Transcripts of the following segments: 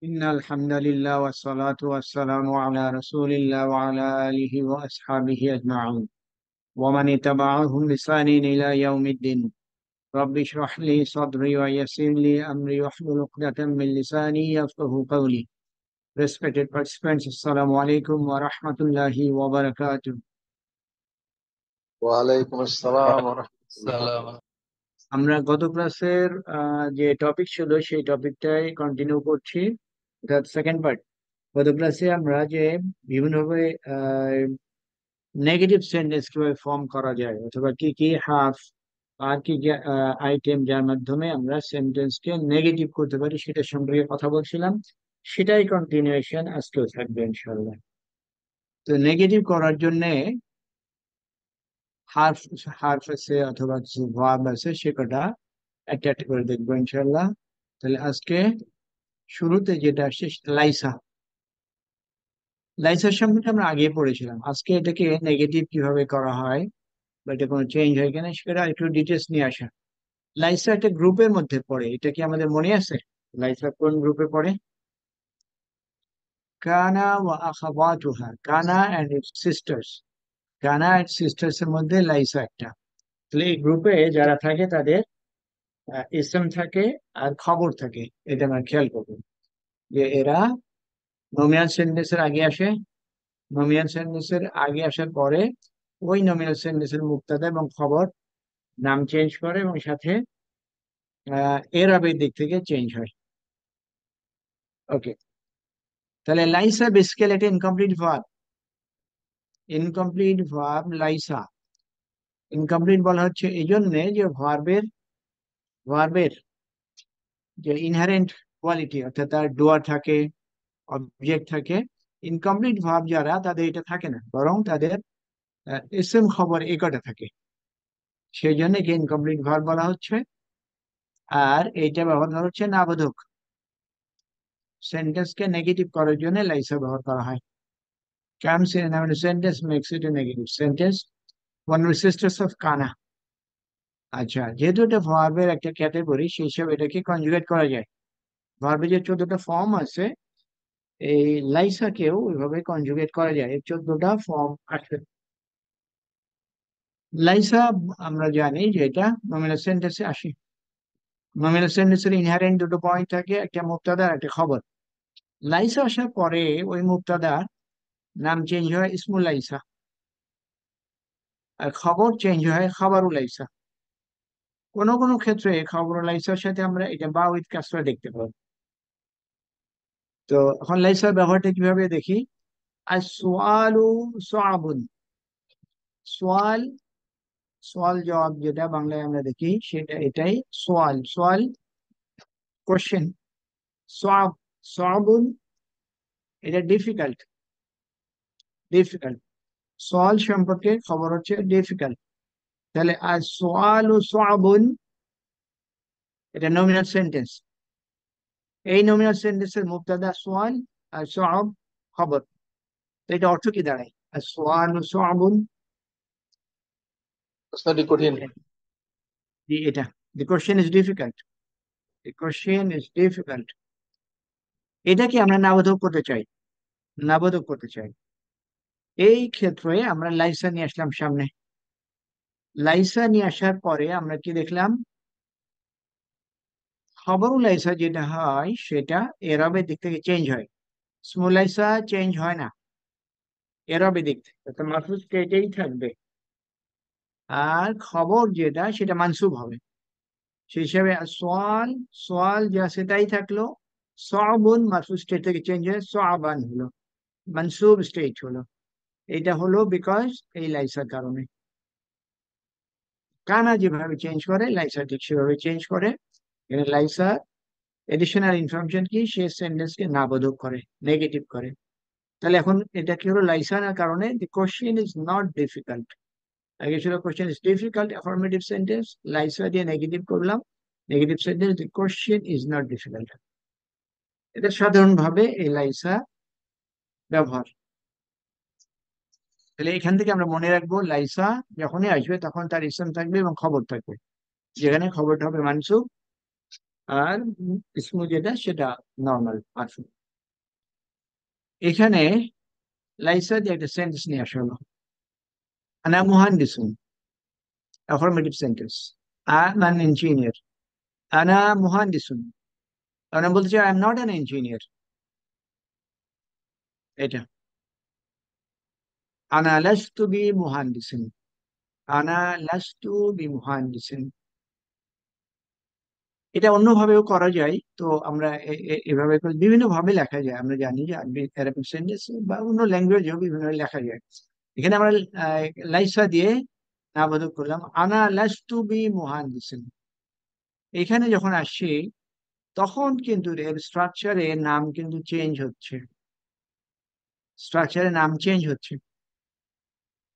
إن الحمد لله والصلاة والسلام على رسول الله وعلى آله وأصحابه أجمعين ومن اتبعهم بإحسان إلى يوم الدين. رب اشرح لي صدري ويسر لي أمري واحلل عقدة من لساني يفقهوا قولي. Respected participants, Assalamu alaikum wa rahmatullahi wa barakatuh. ওয়ালাইকুম আসসালাম ওয়া রাহমাতুল্লাহ। সালাম। আমরা গত ক্লাসের যে টপিক ছিল সেই টপিকটাই কন্টিনিউ করছি। Second part. গত ক্লাসে আমরা যে বিভিন্নভাবে নেগেটিভ সেন্টেন্স কিভাবে ফর্ম করা যায় অথবা কি কি হার্ফ আর কি কি আইটেম যার মাধ্যমে আমরা সেন্টেন্সকে নেগেটিভ করতে পারি সেটা সম্পর্কে কথা বলছিলাম। সেটাই কন্টিনিউয়েশন আজকেও থাকবে ইনশাল্লাহ। তো নেগেটিভ করার জন্য হার্ফ হার্ফ আছে অথবা কিছু ভার্ব আছে সে কটা একটা একটা করে দেখবো ইনশাল্লাহ। তাহলে আজকে শুরুতে যেটা আসছে লাইসা। লাইসার সম্পর্কে আমরা আগে পড়েছিলাম। আজকে এটাকে নেগেটিভ কিভাবে করা হয় বা এটা কোনো চেঞ্জ হয় কিনা সেটা একটু ডিটেলস নিয়ে আসা। লাইসা একটা গ্রুপের মধ্যে পড়ে, এটা কি আমাদের মনে আছে? লাইসা কোন গ্রুপে পড়ে? কানা ওয়া আখাওয়াতুহা, কানা এন্ড ইটস সিস্টার্স। কানা এন্ড সিস্টার্স এর মধ্যে লাইসা একটা। তাহলে এই গ্রুপে যারা থাকে তাদের ইসম থাকে আর খবর থাকে। এটা আমরা খেয়াল করবো যে এরা নমিনাল সেন্টেন্সের আগে আসে, নমিনাল সেন্টেন্সের আগে আসার পরে ওই নমিনাল সেন্টেন্সের মুক্তাদা এবং খবর নাম চেঞ্জ করে এবং সাথে এরাবের দিক থেকে চেঞ্জ হয়। ওকে, তাহলে লাইসা বেসিক্যালি একটা ইনকমপ্লিট ভার্ব। ইনকমপ্লিট ভার্ব লাইসা। ইনকমপ্লিট বলা হচ্ছে এই জন্যে যে ভার্বের যে ইনহারেন্ট কোয়ালিটি অর্থাৎ তার ডুয়ার থাকে, অবজেক্ট থাকে। ইনকমপ্লিট ভার্ব যারা তাদের এটা থাকে না, বরং তাদের ইসম খবর এই কটা থাকে। সেই জন্য কি ইনকমপ্লিট ভার্ব বলা হচ্ছে। আর এইটা ব্যবহার করা হচ্ছে নাবোধক। সেন্টেন্সকে নেগেটিভ করার জন্য লাইসা ব্যবহার করা হয়। comes in a sentence makes it a negative sentence. One of the sisters of Kana. আচ্ছা, যেহেতু এটা ভার্বের একটা ক্যাটাগরি সেই হিসাবে এটাকে কনজুগেট করা যায়। ভার্বে যে 14টা ফর্ম আছে এই লাইসাকেও ওইভাবে কনজুগেট করা যায়, এর 14টা ফর্ম আছে। লাইসা আমরা জানি যে এটা নমিনাল সেন্টেন্সে আসে। নমিনাল সেন্টেন্সের ইনহারেন্ট দুটো পয়েন্ট থাকে, একটা মুক্তাদা আর একটা খবর। লাইসা আসার পরে ওই মুক্তাদার নাম চেঞ্জ হয় ইসমুল লাইসা, আর খবর চেঞ্জ হয় খাবারুল লাইসা। কোনো কোনো ক্ষেত্রে খবর লাইসার সাথে আমরা এটা বা উইথ কাজটা দেখতে পাবো। তো এখন লাইসার ব্যবহারটা কিভাবে দেখি। আর সোয়ালু সোয়াবুন। সোয়াল, সোয়াল জবাব যেটা বাংলায় আমরা দেখি সেটা এটাই সোয়াল। সোয়াল কোশ্চেন। সোয়াব, সোয়াবুন এটা ডিফিকাল্ট। ডিফিকাল্ট সোয়াল সম্পর্কে খবর হচ্ছে ডিফিকাল্ট। তাহলে আর সোয়ালু সোয়াবুন এটা নমিনাল সেন্টেন্স। এই নমিনাল সেন্টেন্সের মুবতাদা সোয়াল আর সোয়াব খবর। তো এটা অর্থ কি দাঁড়ায়? আর সোয়ালু সোয়াবুন প্রশ্নটি কঠিন। এটা the question is difficult. The question is difficult. এটাকে আমরা নাবোধক করতে চাই, নাবোধক করতে চাই। এই ক্ষেত্রে আমরা লাইসা নিয়ে আসলাম সামনে। লাইসা নিয়ে আসার পরে আমরা কি দেখলাম? খবরুল লাইসা যেটা হয় সেটা এরবের দিক থেকে চেঞ্জ হয়। স্মল লাইসা চেঞ্জ হয় না এরবের দিক থেকে, তো মাফুজ স্টেটেই থাকবে। আর খবর যেটা সেটা মানসুব হবে। সেই হিসাবে সোয়াল, সোয়াল যা সেটাই থাকলো। সবুন মারফুল স্টেট থেকে চেঞ্জ হয়ে সোয়াবান হলো, মানসুব স্টেট হলো। এটা হলো বিকজ এই লাইসার কারণে। কানা যেভাবে চেঞ্জ করে লাইসা ঠিক সেভাবে চেঞ্জ করে। এখানে লাইসা এডিশনাল ইনফরমেশন কি, সে সেন্টেন্সকে নাবোধক করে, নেগেটিভ করে। তাহলে এখন এটা কি হলো? লাইসার কারণে the question is not difficult. আগে ছিল question is difficult, affirmative sentence, লাইসা দিয়ে নেগেটিভ করলাম। Negative sentence the question is not difficult. এটা সাধারণভাবে এই লাইসা ব্যবহার। তাহলে এখান থেকে আমরা মনে রাখবো লাইসা যখনই আসবে তখন তার ইসম থাকবে এবং খবর থাকবে। যেখানে খবরটা হবে মানসুব আর ইসমু যেটা সেটা নর্মাল মারফু। এখানে লাইসা দিয়ে একটা সেন্টেন্স নিয়ে আসা হলো, আনা মুহান্দিসুন, অ্যাফার্মেটিভ সেন্টেন্স। আনা ইঞ্জিনিয়ার, আনা মুহান্দিসুন। আনা বলতে চাই I am not an engineer, এটা। আনা লাস্তু বি মুহান্দিসিন, আনা লাস্তু বি মুহান্দিসিন। এটা অন্যভাবেও করা যায়, তো আমরা এভাবে করে বিভিন্ন ভাবে লেখা যায়। আমরা জানি যে আরবি অ্যারাবিক সেন্টেন্স বা অন্য ল্যাঙ্গুয়েজেও বিভিন্ন লেখা যায়। এখানে আমরা লাইসা দিয়ে নাবোধক করলাম, আনা লাস্তু বি মুহান্দিসিন। এখানে যখন আসছি তখন কিন্তু এর স্ট্রাকচারে নাম কিন্তু চেঞ্জ হচ্ছে, স্ট্রাকচারে নাম চেঞ্জ হচ্ছে,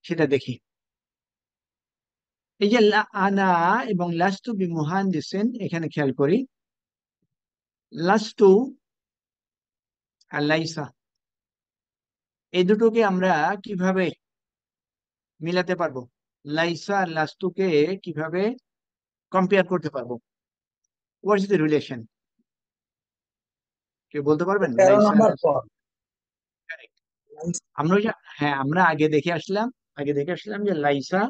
সেটা দেখি। এই যে আনা এবং লাস্তু বি মুহান্দিসিন, এখানে খেয়াল করি লাস্তু আর লাইসা এই দুটোকে আমরা কিভাবে মিলাতে পারবো, লাইসা আর লাস্তুকে কিভাবে কম্পেয়ার করতে পারবো? What is the relation? কেউ বলতে পারবেন 13 লাইসা আর নম্বর লাস্তু? পদ। আমরা ওই যে, হ্যাঁ আমরা আগে দেখে আসলাম যে লাইসা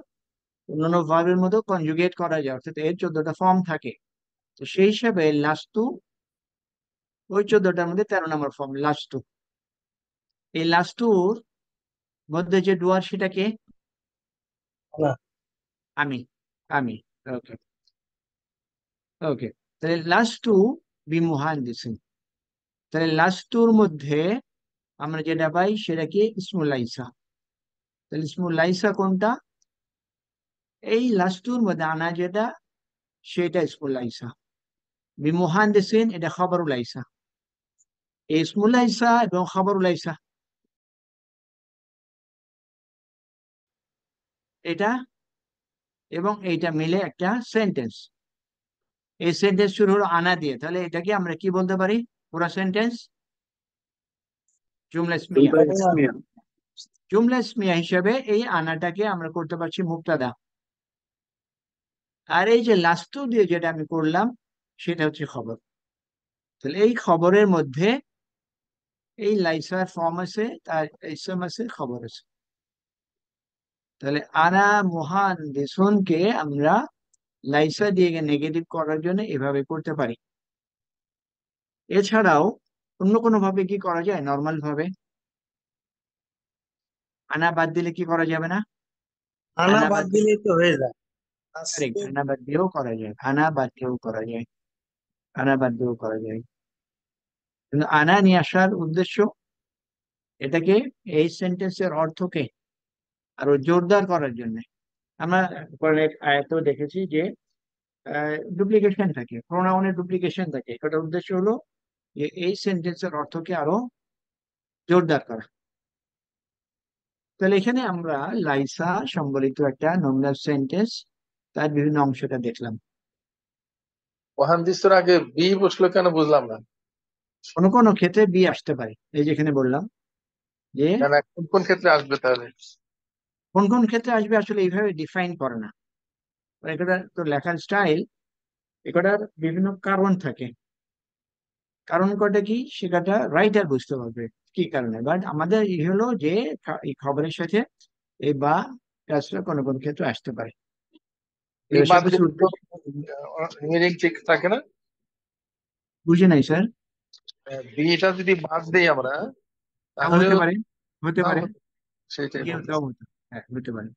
অন্যান্য ভার্বের মতো কনজুগেট করা যায়, অর্থাৎ এর 14টা ফর্ম থাকে। তো সেই হিসাবে লাস্তু ওই 14টার মধ্যে 13 নম্বর ফর্ম লাস্তু। এই লাস্তুর মধ্যে যে ডুয়ার সেটা কে? না, আমি, আমি। ওকে, ওকে। তাহলে লাস্তু বি মুহান্দিসিন, তাহলে লাস্তুর মধ্যে আমরা যেটা পাই সেটা কি? ইসমুল লাইসা। তাহলে ইসমুল লাইসা কোনটা? এই লাস্তুর মধ্যে আনা যেটা সেটা ইসমুল লাইসা। বিমুহান্দিসিন এটা খবরুল লাইসা। এই ইসমুল লাইসা এবং খবরুল লাইসা এটা এবং এইটা মিলে একটা সেন্টেন্স। এই সেন্টেন্স শুরু হলো আনা দিয়ে, তাহলে এটাকে আমরা কি বলতে পারি? পুরো সেন্টেন্স জুমলা ইসমিয়া। জুমলা ইসমিয়া হিসেবে এই আনাটাকে আমরা করতে পারছি মুবতাদা। আর এই যে লাস্তু দিয়ে যেটা আমি করলাম সেটা হচ্ছে খবর। তাহলে এই খবরের মধ্যে এই লাইসার ফর্ম আছে, তার ইসম আছে, খবর আছে। তাহলে আনা মুহান দেশনকে আমরা লাইসা দিয়ে নেগেটিভ করার জন্য এভাবে করতে পারি। এছাড়াও অন্য কোনো ভাবে কি করা যায়? নর্মাল ভাবে আনা বাদ দিলে কি করা যাবে না? আনা আনা বাদ বাদ দিয়ে, দিলেই তো হয়ে যায়। correct, আজকে আনা বাদ দিয়েও করা যায়, আনা বাদ দিয়েও করা যায়, আনা বাদ দিয়েও করা যায়। কিন্তু আনা নিয়ে আসার উদ্দেশ্য এটাকে, এই সেন্টেন্সের অর্থকে আরো জোরদার করার জন্য। আমরা কয়েক আয়াতেও দেখেছি যে ডুপ্লিকেশন থাকে, প্রোনাউনের ডুপ্লিকেশন থাকে। এটার উদ্দেশ্য হলো যে এই সেন্টেন্সের অর্থকে আরো জোরদার করা। তাহলে এখানে আমরা লাইসা সম্বলিত একটা নমিনাল সেন্টেন্স, তার বিভিন্ন অংশটা দেখলাম। মহানদিসের আগে বি বসলো কেন বুঝলাম না। কোনো কোনো ক্ষেত্রে বি আসতে পারে, এই যেখানে বললাম যে কেন, কোন কোন ক্ষেত্রে আসবে তাহলে? কোন কোন ক্ষেত্রে আসবে আসলে এইভাবে ডিফাইন করে না। এটা তো লেখার স্টাইল, এটার বিভিন্ন কারণ থাকে। কারণ কটা কি সেটা রাইটার বুঝতে পারবে কি কারণে, বাট আমাদের হলো যে এই খবরের সাথে এই বা কাজটা কোনো কোনো ক্ষেত্রে আসতে পারে। বি এবার বাদ সবকিছু দিলে তো উদ্দেশ্য, মিনিং ঠিক থাকে না। বুঝে নাই স্যার? বিটা যদি বাদ দেই আমরা তাও তাহলেও হতে পারে, হতে নাও পারে, হতে- সেটাই কেউ তাও বলতেছি। হতে, হ্যাঁ হতে পারে।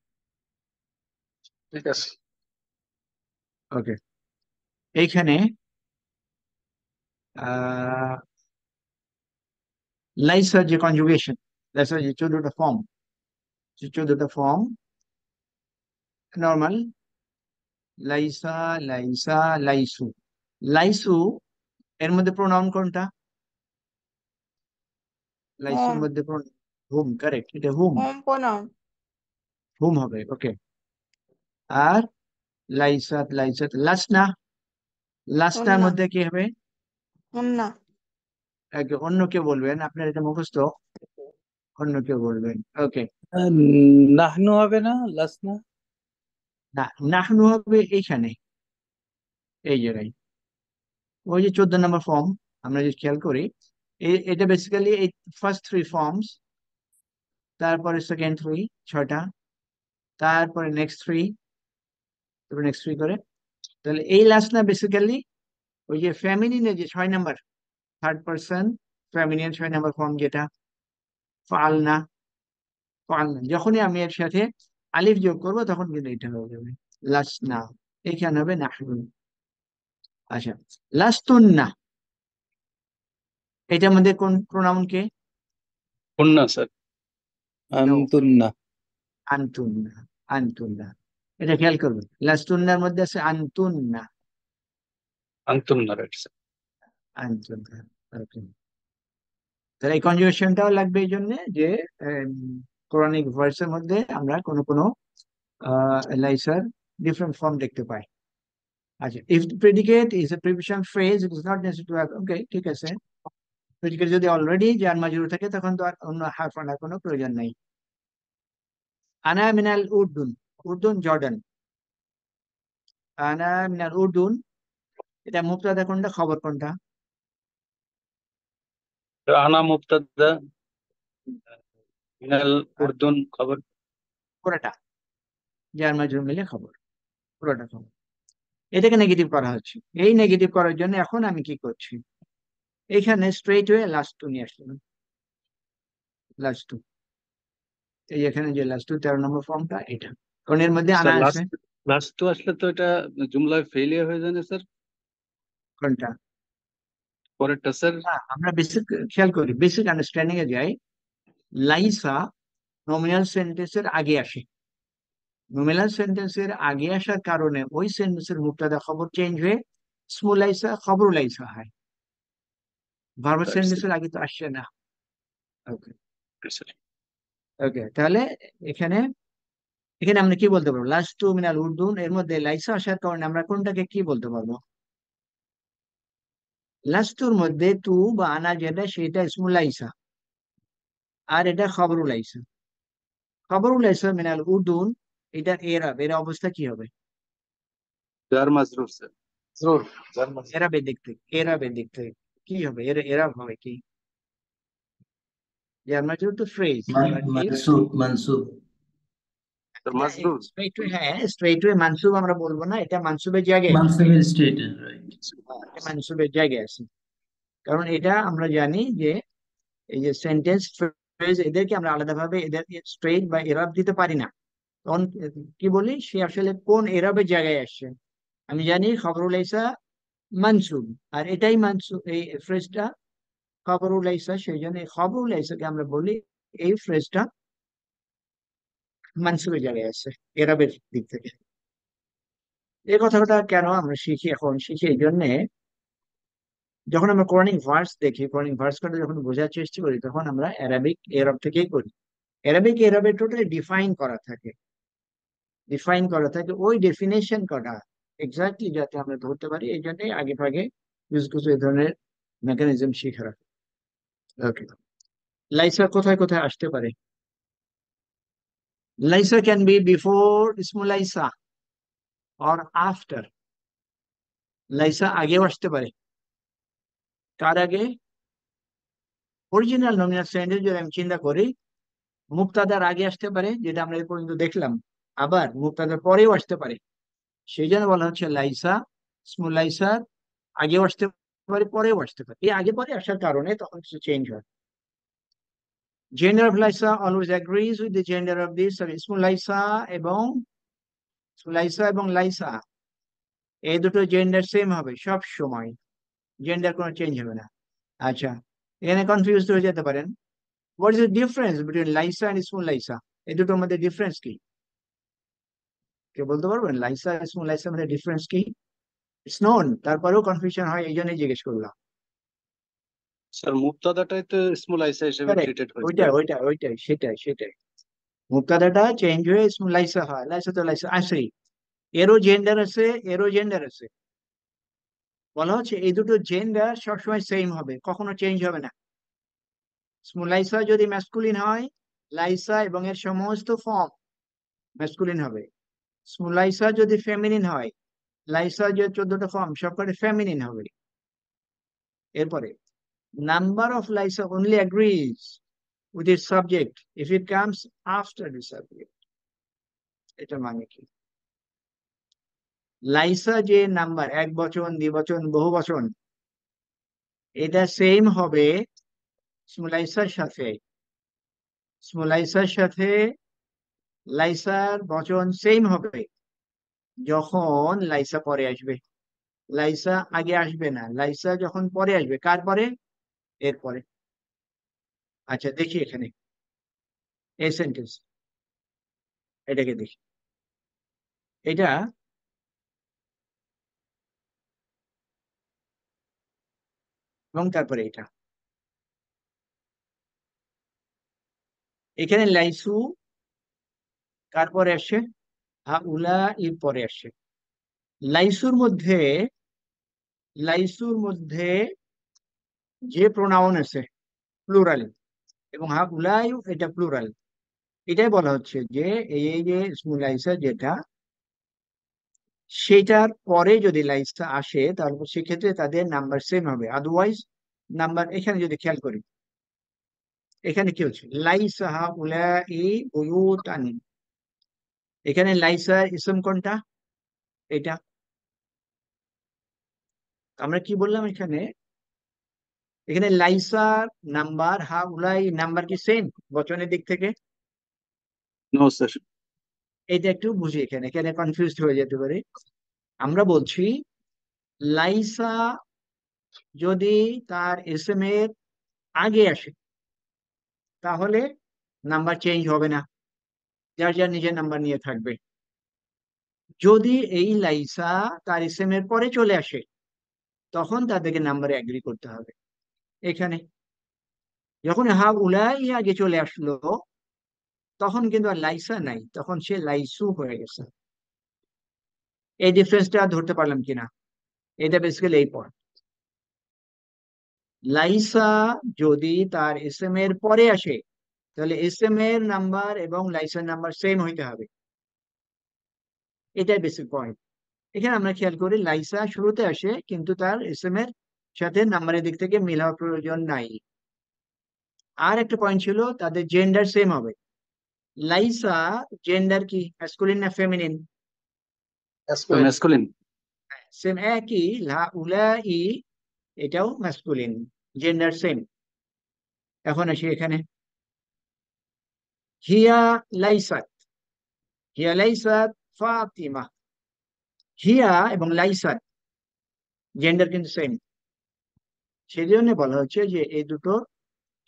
ঠিক আছে। ওকে, এইখানে আহ লাইসার যে কনজুগেশন, লাইসার যে 14টা ফর্ম, যে 14টা ফর্ম নর্মাল লাইসা, লাইসা, লাইসু। লাইসু এর মধ্যে প্রোনাউন কোনটা? লাইসুর হোম। মধ্যে হুম, কারেক্ট, এটা হুম, হোম প্রনাউন। হুম হবে। ওকে। আর লাইসাত, লাইসাত লাসনা, লাসনার হুন্না। মধ্যে কি হবে? হুন্না। অন্য কেউ বলবেন, আপনার এটা মুখস্থ, অন্য কেউ বলবেন। ওকে। আহ, নাহনু হবে না, লাসনা। না, নাহনু হবে এইখানে, এই জায়গায়। ওই যে 14 নম্বর ফর্ম, আমরা যদি খেয়াল করি, এটা বেসিক্যালি এই ফার্স্ট থ্রি ফর্মস, তারপরে সেকেন্ড থ্রি, 6টা, তারপরে নেক্সট থ্রি, তারপরে নেক্সট থ্রি করে, তাহলে এই লাস্ট না বেসিক্যালি ওই যে ফ্যামিলিনের যে 6 নম্বর, থার্ড পার্সন ফ্যামিলিয়ান 6 নম্বর ফর্ম যেটা, ফালনা। ফালনা যখনই আমি এর সাথে আলিফ যোগ করবো তখন কিন্তু এটা হয়ে যাবে লাস্ট না, এখানে হবে নাহনু। আচ্ছা, লাস্তুন্না, এটার মধ্যে কোন প্রোনাউন কে? কন্যা স্যার। নো, আন্তুন্না। আনতুন্না। আনতুন্না, এটা খেয়াল করবে, লাস্তুন্নার মধ্যে আছে আনতুন্না। আন্তুন্না, রাইট স্যার। আনতুন্না, ওকে। তাহলে এই কনজুগেশনটাও লাগবে এই জন্য যে কোরআনিক ভার্সের মধ্যে আমরা কোনো কোনো লাইসার ডিফারেন্ট ফর্ম দেখতে পাই। আচ্ছা, if predicate is a preposition phrase, it is not necessary to have, okay ঠিক আছে। প্রেডিকেট যদি অলরেডি জার মাজরুর থাকে তখন তো আর অন্য হারফ আনার কোনো প্রয়োজন নাই। আনা মিনাল উর্দুন, উর্দুন জর্ডান। আনা মিনাল উর্দুন, এটা মুবতাদা কোনটা, খবর কোনটা? আনা মুবতাদা, মিনাল আর উর্দুন খবর। পুরোটা জার মাজরুর মিলে খবর, পুরোটা খবর। এটাকে নেগেটিভ করা হচ্ছে, এই নেগেটিভ করার জন্য এখন আমি কি করছি, এখানে স্ট্রেট হয়ে লাস্ট টু নিয়ে আসলাম। লাস্ট টু, এই এখানে যে লাস্ট টু 13 নম্বর ফর্মটা এটা, কারণ এর মধ্যে আনা স্যার আছে। লাস্ট লাস্ট তো আসলে তো এটা জুমলায় ফেলিয়ার হয়ে যায় না স্যার? কোনটা? পরেরটা স্যার। না, আমরা বেসিক খেয়াল করি, বেসিক আন্ডারস্ট্যান্ডিং এ যাই। লাইসা নমিনাল সেন্টেন্সের আগে আসে, নমিনাল সেন্টেন্সের আগে আসার কারণে ওই সেন্টেন্সের মুবতাদা খবর চেঞ্জ হয়ে স্মল লাইসা খবর লাইসা হয়, ভার্ব রাইট স্যার। সেন্টেন্সের আগে তো আসছে না। ওকে, স্যার ওকে, তাহলে এখানে এখানে আমরা কি বলতে পারবো, লাস্ট টু মিনাল উর্দুন এর মধ্যে লাইসা আসার কারণে আমরা কোনটাকে কি বলতে পারবো? লাস্ট টুর মধ্যে তু বা আনা যেটা সেটা ইসমুল লাইসা, আর এটা খবরুল লাইসা। খবরুল লাইসা মিনাল উর্দুন, এটা এরাব, এর অবস্থা কি হবে? জার মাজরুর স্যার। জরুর, জার্মান। এরাবের দিক থেকে, এরাবের দিক থেকে কি হবে, এরাব হবে কি? জার্মান তো ফ্রেজ, বাট ইফ منسوب منسوب স্যার মাজরুর। স্ট্রেট ওয়ে, হ্যাঁ স্ট্রেট ওয়ে মানসুব আমরা বলবো না, এটা মানসুবের জায়গায় আছে। منصب stated right. হ্যাঁ, এটা মানসুবের জায়গায় আছে, কারণ এটা আমরা জানি যে এই যে সেন্টেন্স ফ্রেজ এদেরকে আমরা আলাদাভাবে এদের স্ট্রেট বা এরাব দিতে পারি না। তখন কি বলি, সে আসলে কোন এরাবের জায়গায় আসছে। আমি জানি খবরুল ইসা মানসুব, আর এটাই মানসুব, এই ফ্রেজটা খবরুল ইসা, সেই জন্য এই খবরুল ইসাকে আমরা বলি এই ফ্রেজটা মানসুবের জায়গায় আছে এরাবের দিক থেকে। এই কথাটা কেন আমরা শিখি, এখন শিখি এই জন্যে, যখন আমরা কোরআনিক ভার্স দেখি, কোরআনিক ভার্স করে যখন বোঝার চেষ্টা করি তখন আমরা অ্যারাবিক এরব থেকেই করি। অ্যারাবিক এরবে টোটালি ডিফাইন করা থাকে, ডিফাইন করা থাকে, ওই ডেফিনেশন করা এক্স্যাক্টলি যাতে আমরা ধরতে পারি, এই জন্যই আগে ভাগে ইউজ কিছু এই ধরনের মেকানিজম শিখে রাখা। ওকে, লাইসা কোথায় কোথায় আসতে পারে? লাইসা ক্যান বি বিফোর ইসমুল লাইসা অর আফটার। লাইসা আগেও আসতে পারে, কার আগে? অরিজিনাল নমিনাল সেন্টেন্স যদি আমি চিন্তা করি, মুক্তাদার আগে আসতে পারে, যেটা আমরা এই পর্যন্ত দেখলাম, আবার মুক্তাদার পরেও আসতে পারে। সেই জন্য বলা হচ্ছে লাইসা স্মল লাইসার আগেও আসতে পারে, পরেও আসতে পারে। এই আগে পরে আসার কারণে তখন কিছু চেঞ্জ হয়। জেন্ডার অফ লাইসা always agrees with the gender of this small লাইসা, এবং লাইসা এবং লাইসা এই দুটো জেন্ডার সেম হবে সব সময়, জেন্ডার কোনো চেঞ্জ হবে না। আচ্ছা, এখানে কনফিউজ হয়ে যেতে পারেন, what is the difference between লাইসা এন্ড স্মল লাইসা, এই দুটোর মধ্যে ডিফারেন্স কি? কে বলতে পারবেন লাইসা আর স্মল লাইসার মধ্যে ডিফারেন্স কি? ইটস নোন, তারপরেও কনফিউশন হয়, এই জন্যই জিজ্ঞেস করলাম। স্যার মুবতাদাটাই তো ইসমুল আইসা হিসেবে Correct. ট্রিটেড হয়েছে। ওইটাই সেটাই মুক্তাদাটা চেঞ্জ হয়ে স্মল লাইসা হয়, লাইসা তো লাইসা আসেই। এরও জেন্ডার আছে, এরও জেন্ডার আছে। বলা হচ্ছে এই দুটো জেন্ডার সবসময় সেম হবে, কখনো চেঞ্জ হবে না। স্মল লাইসা যদি ম্যাসকুলিন হয়, লাইসা এবং এর সমস্ত ফর্ম ম্যাসকুলিন হবে। স্মল লাইসা যদি ফেমিনিন হয়, লাইসা যে 14টা ফর্ম সবকটা ফেমিনিন হবে। এরপরে নাম্বার অফ লাইসা only agrees with it subject if it comes after the subject. এটা মানে কি? লাইসা যে নাম্বার, এক বচন, দ্বিবচন, বহু বচন, এটা সেম হবে স্মলাইসার সাথে। স্মলাইসার সাথে লাইসার বচন সেম হবে যখন লাইসা পরে আসবে। লাইসা আগে আসবে না, লাইসা যখন পরে আসবে। কার পরে? এরপরে। আচ্ছা দেখি এখানে এই সেন্টেন্স, এটাকে দেখি। এটা এবং তারপরে এটা। এখানে লাইসু কার পরে আসছে? হা উলা এর পরে আসছে। লাইসুর মধ্যে, লাইসুর মধ্যে যে প্রোনাউন আছে প্লুরাল, এবং হা উলাই এটা প্লুরাল। এটাই বলা হচ্ছে যে এই যে স্মুল লাইসা যেটা, সেটার পরে যদি লাইসটা আসে তাহলে সেক্ষেত্রে তাদের নাম্বার সেম হবে, আদারওয়াইজ নাম্বার। এখানে যদি খেয়াল করি, এখানে কি হচ্ছে? লাইসা হা উলাই বুয়ুতান। এখানে লাইসা ইসম কোনটা? এটা। আমরা কি বললাম এখানে? এখানে লাইসা নাম্বার, হা উলাই নাম্বার কি সেম বচনের দিক থেকে? No sir. এটা একটু বুঝি, এখানে এখানে কনফিউজ হয়ে যেতে পারে। আমরা বলছি লাইসা যদি তার এসএম এর আগে আসে তাহলে নাম্বার চেঞ্জ হবে না, যার যার নিজের নাম্বার নিয়ে থাকবে। যদি এই লাইসা তার এসএম এর পরে চলে আসে তখন তাদেরকে নাম্বারে এগ্রি করতে হবে। এখানে যখন হা উলাই আগে চলে আসলো তখন কিন্তু আর লাইসা নাই, তখন সে লাইসু হয়ে গেছে। এই ডিফারেন্সটা ধরতে পারলাম কিনা? এটা বেসিক্যালি এই পয়েন্ট। লাইসা যদি তার এসএম এর পরে আসে তাহলে এসএম এর নাম্বার এবং লাইসার নাম্বার সেম হইতে হবে। এটাই বেসিক পয়েন্ট। এখানে আমরা খেয়াল করি লাইসা শুরুতে আসে কিন্তু তার এসএম এর সাথে নাম্বারের দিক থেকে মিল হওয়ার প্রয়োজন নাই। আর একটা পয়েন্ট ছিল তাদের জেন্ডার সেম হবে। লাইসা জেন্ডার কি, ম্যাসকুলিন না ফেমিনিন? ম্যাসকুলিন। সেম একই, লা উলা ই এটাও ম্যাসকুলিন, জেন্ডার সেম। এখন আসি এখানে, হিয়া লাইসাত, হিয়া লাইসাত ফাতিমা। হিয়া এবং লাইসাত জেন্ডার কিন্তু সেম, সেই জন্য বলা হচ্ছে যে এই দুটো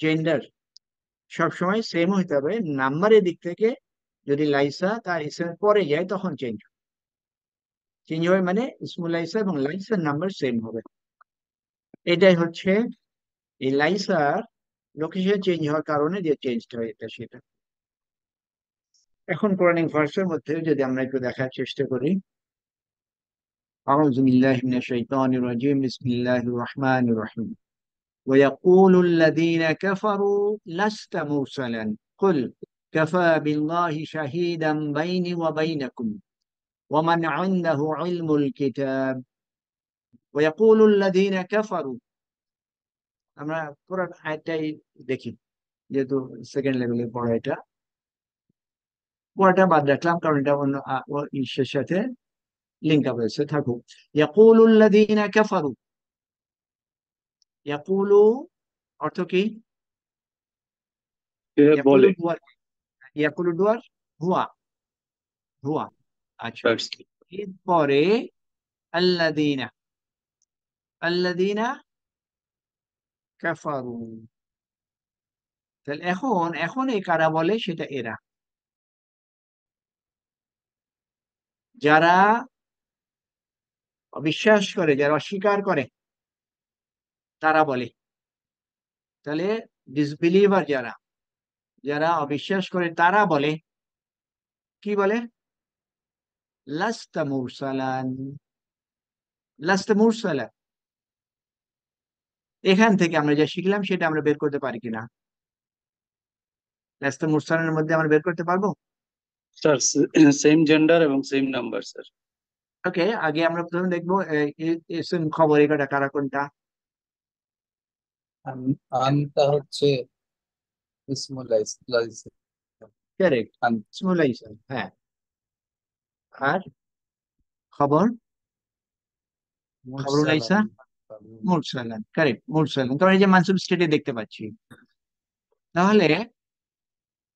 জেন্ডার সবসময় সেম হইতে হবে। নাম্বারের দিক থেকে যদি লাইসা তার ইসের পরে যায় তখন চেঞ্জ, চেঞ্জ হবে মানে স্মল লাইসা এবং লাইসার নাম্বার সেম হবে। এটাই হচ্ছে এই লাইসার লোকেশন চেঞ্জ হওয়ার কারণে যে চেঞ্জটা হয় এটা সেটা। এখন কোরআনিক ভার্সের মধ্যে যদি আমরা একটু দেখার চেষ্টা করি, আউযু বিল্লাহি মিনাশ শাইতানির রাজিম, বিসমিল্লাহির রহমানির রহিম। ويقول الذين كفروا لست مرسلا قل كفى بالله شهيدا بيني وبينكم ومن عنده علم الكتاب ويقول الذين كفروا। আমরা পুরো আয়াতটাই দেখি, যেহেতু সেকেন্ড লেভেলে পড়া, এটা পড়াটা বাদ রাখলাম কারণ এটা অন্য ইসের সাথে লিঙ্ক আপ হয়েছে, থাকুক। ইয়াকুলু আল্লাযীনা কাফারু, ইয়াকুলু অর্থ কি? ইয়াকুলু বলে। ডুয়ার, ইয়াকুলু ডুয়ার হুয়া, হুয়া। আচ্ছা, এরপরে আল্লাযীনা, আল্লাযীনা কাফারু। তাহলে এখন এখন এই কারা বলে? সেটা এরা, যারা অবিশ্বাস করে, যারা অস্বীকার করে তারা বলে। তাহলে ডিসবিলিভার যারা, যারা অবিশ্বাস করে তারা বলে, কি বলে? লাস্তা মুরসালান, লাস্তা মুরসালা। এখান থেকে আমরা যা শিখলাম সেটা আমরা বের করতে পারি কিনা? লাস্তা মুরসালানের মধ্যে আমরা বের করতে পারবো? স্যার সেম জেন্ডার এবং সেম নাম্বার স্যার। ওকে, আগে আমরা প্রথমে দেখবো এসএম খবর, এটা কারা কোনটা। আনটা হচ্ছে ইসমুল লাইস। কারেক্ট, আন ইসমুল লাইসা। হ্যাঁ, আর খবর, খবরুল মুরসালান। লাইসা মুরসালান। কারেক্ট, মুরসালান, কারণ এই যে মানসুব স্টেটে দেখতে পাচ্ছি। তাহলে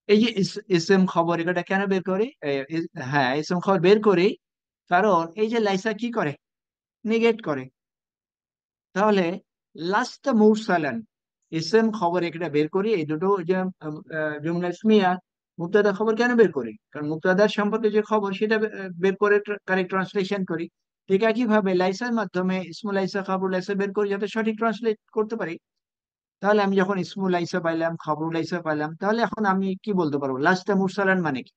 এই যে ইসম খবর এটা কেন বের করি? হ্যাঁ, ইসম খবর বের করি কারণ এই যে লাইসা কি করে, নেগেট করে। তাহলে লাস্ট মুরসালান, ইসম খবর এটা বের করি, এই দুটো যে জুমলা ইসমিয়া, মুবতাদা খবর কেন বের করি? কারণ মুবতাদার সম্পর্কে যে খবর সেটা বের করে কারেক্ট ট্রান্সলেশন করি। ঠিক একই ভাবে লাইসার মাধ্যমে ইসমুল লাইসা খবরুল লাইসা বের করি যাতে সঠিক ট্রান্সলেট করতে পারি। তাহলে আমি যখন ইসমুল লাইসা পাইলাম, খবরুল লাইসা পাইলাম, তাহলে এখন আমি কি বলতে পারবো? লাস্ট মুরসালান মানে কি?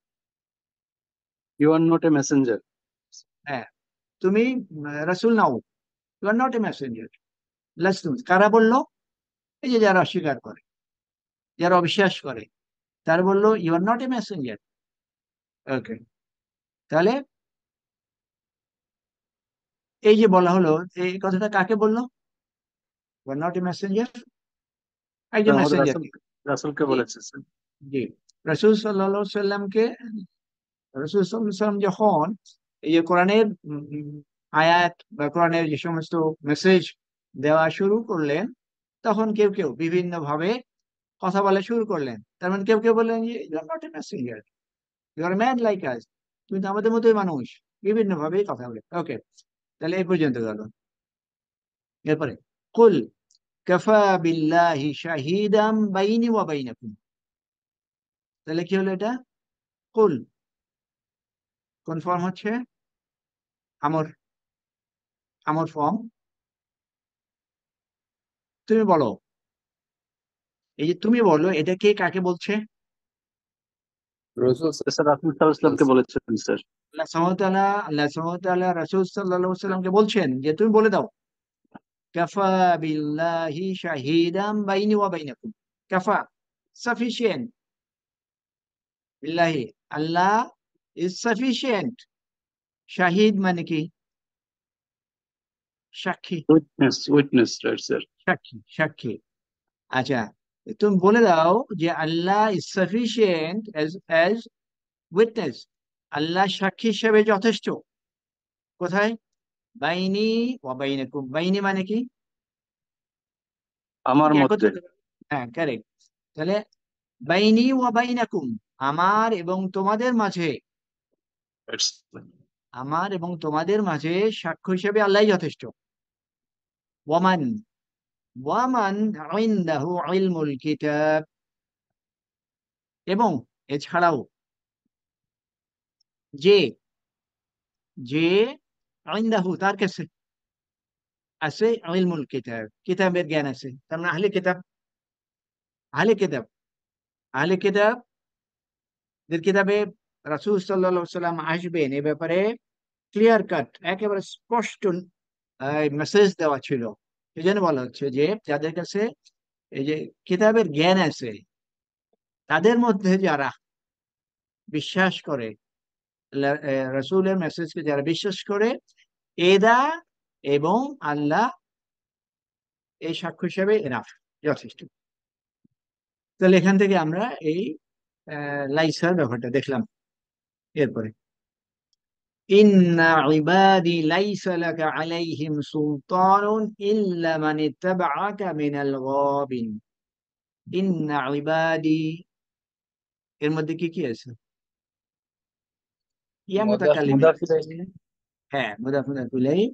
You are not a messenger. হ্যাঁ, তুমি রাসূল নাও, you are not a messenger. Last, কারা বললো? এই যে যারা অস্বীকার করে, যারা অবিশ্বাস করে, তার বললো you are not a messenger. Okay, তাহলে এই যে বলা হলো, এই কথাটা কাকে বললো? You are not a messenger, একজন আমাদের মেসেঞ্জার। রাসূলকে জি, বলেছে স্যার। জি, রাসূল সাল্লাল্লাহু আলাইহি সাল্লামকে। রাসূল সাল্লাল্লাহু আলাইহি সাল্লাম যখন এই যে কোরআনের আয়াত বা কোরআনের যে সমস্ত মেসেজ দেওয়া শুরু করলেন, তখন কেউ কেউ বিভিন্ন ভাবে কথা বলা শুরু করলেন। তার মানে কেউ কেউ বললেন যে you are not a messenger, you are man like us, তুমি তো আমাদের মতোই মানুষ। বিভিন্ন ভাবে কথা বলে। ওকে, তাহলে এই পর্যন্ত গেল। এরপরে কুল কাফা বিল্লাহি শাহিদাম বাইনি ওয়া বাইনাকুম। তাহলে কি হলো এটা? কুল কোন ফর্ম হচ্ছে? আমর, আমর ফর্ম। তুমি বলো, এই যে তুমি বলো, এটা কে কাকে বলছে? রসুল স্যার রাসূল সাল্লাল্লাহু আলাইহি ওয়াসাল্লামকে বলেছেন স্যার। আল্লাহ সুবহানাহু ওয়া তাআলা, আল্লাহ সুবহানাহু ওয়া তাআলা রাসূল সাল্লাল্লাহু আলাইহি ওয়াসাল্লামকে বলছেন যে তুমি বলে দাও, কাফা বিল্লাহি শাহিদাম বাইনি ওয়া বাইনাকুম। কাফা, সাফিসিয়েন্ট, বিল্লাহি, আল্লাহ ইজ সাফিসিয়েন্ট। শাহিদ মানে কি? সাক্ষী, উইটনেস, উইটনেস, রাইট স্যার। সাক্ষী, সাক্ষী। আচ্ছা, তুমি বলে দাও যে আল্লাহ is sufficient as as witness, আল্লাহ সাক্ষী হিসেবে যথেষ্ট। কোথায়? বাইনি ওয়া বাইনাকুম। বাইনি মানে কি? আমার মধ্যে। একত্রিত। হ্যাঁ, কারেক্ট। তাহলে বাইনি ওয়া বাইনাকুম, আমার এবং তোমাদের মাঝে, Right, sir. আমার এবং তোমাদের মাঝে সাক্ষ্য হিসেবে আল্লাহ যথেষ্ট। ওয়ামান, ওয়ামান ইনদাহু ইলমুল কিতাব, এবং এছাড়াও যে, যে ইনদাহু তার কাছে আছে ইলমুল কিতাব, কিতাবের জ্ঞান আছে। তার মানে আহলে কিতাব, আহলে কিতাব, আহলে কিতাব দের কিতাবে রাসূল সাল্লাল্লাহু আলাইহি সাল্লাম আসবেন এ ব্যাপারে ক্লিয়ার কাট, একেবারে স্পষ্ট মেসেজ দেওয়া ছিল। এই জন্য বলা হচ্ছে যে যাদের কাছে এই যে কিতাবের জ্ঞান আছে, তাদের মধ্যে যারা বিশ্বাস করে, রাসূলের মেসেজকে যারা বিশ্বাস করে, এরা এবং আল্লাহ এই সাক্ষ্য হিসেবে এনাফ, যথেষ্ট। তাহলে এখান থেকে আমরা এই লাইসার ব্যাপারটা দেখলাম। এরপরে ইন্না ইবাদি লাইসা লাকা আলাইহিম সুলতানুন ইল্লা মান ইত্তাবাআকা মিনাল গাবিন। ইন্না ইবাদি, এর মধ্যে কি কি আছে? ইয়া মুতাকাল্লিম মুদাফ আছে। ইলাইহি। হ্যাঁ, মুদাফ মুদাফ ইলাইহি।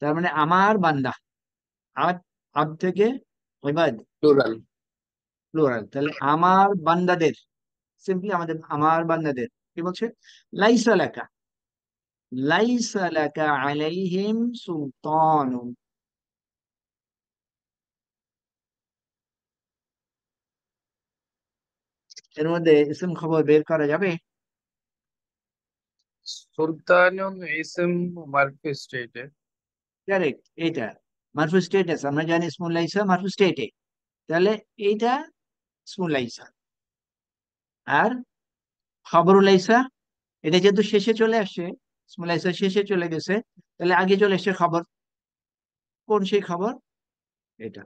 তার মানে আমার বান্দা, আব, আব থেকে ইবাদ, প্লুরাল। প্লুরাল। তাহলে আমার বান্দাদের, সিম্পলি আমাদের, আমার বান্দাদের কি বলছে? লাইসা লাকা, লাইসা লাকা আলাইহিম সুলতানুন। এর মধ্যে ইসম খবর বের করা যাবে? সুলতানুন ইসম মারফি স্টেটে। কারেক্ট, এইটা মারফু স্টেটাস, আমরা জানি ইসমুল লাইসা মারফু স্টেটে। তাহলে এইটা ইসমুল লাইসা। আর খবরুল লাইসা, এটা যেহেতু শেষে চলে আসছে, ইসমুল লাইসা শেষে চলে গেছে, তাহলে আগে চলে এসছে খবর। কোন সেই খবর? এটা।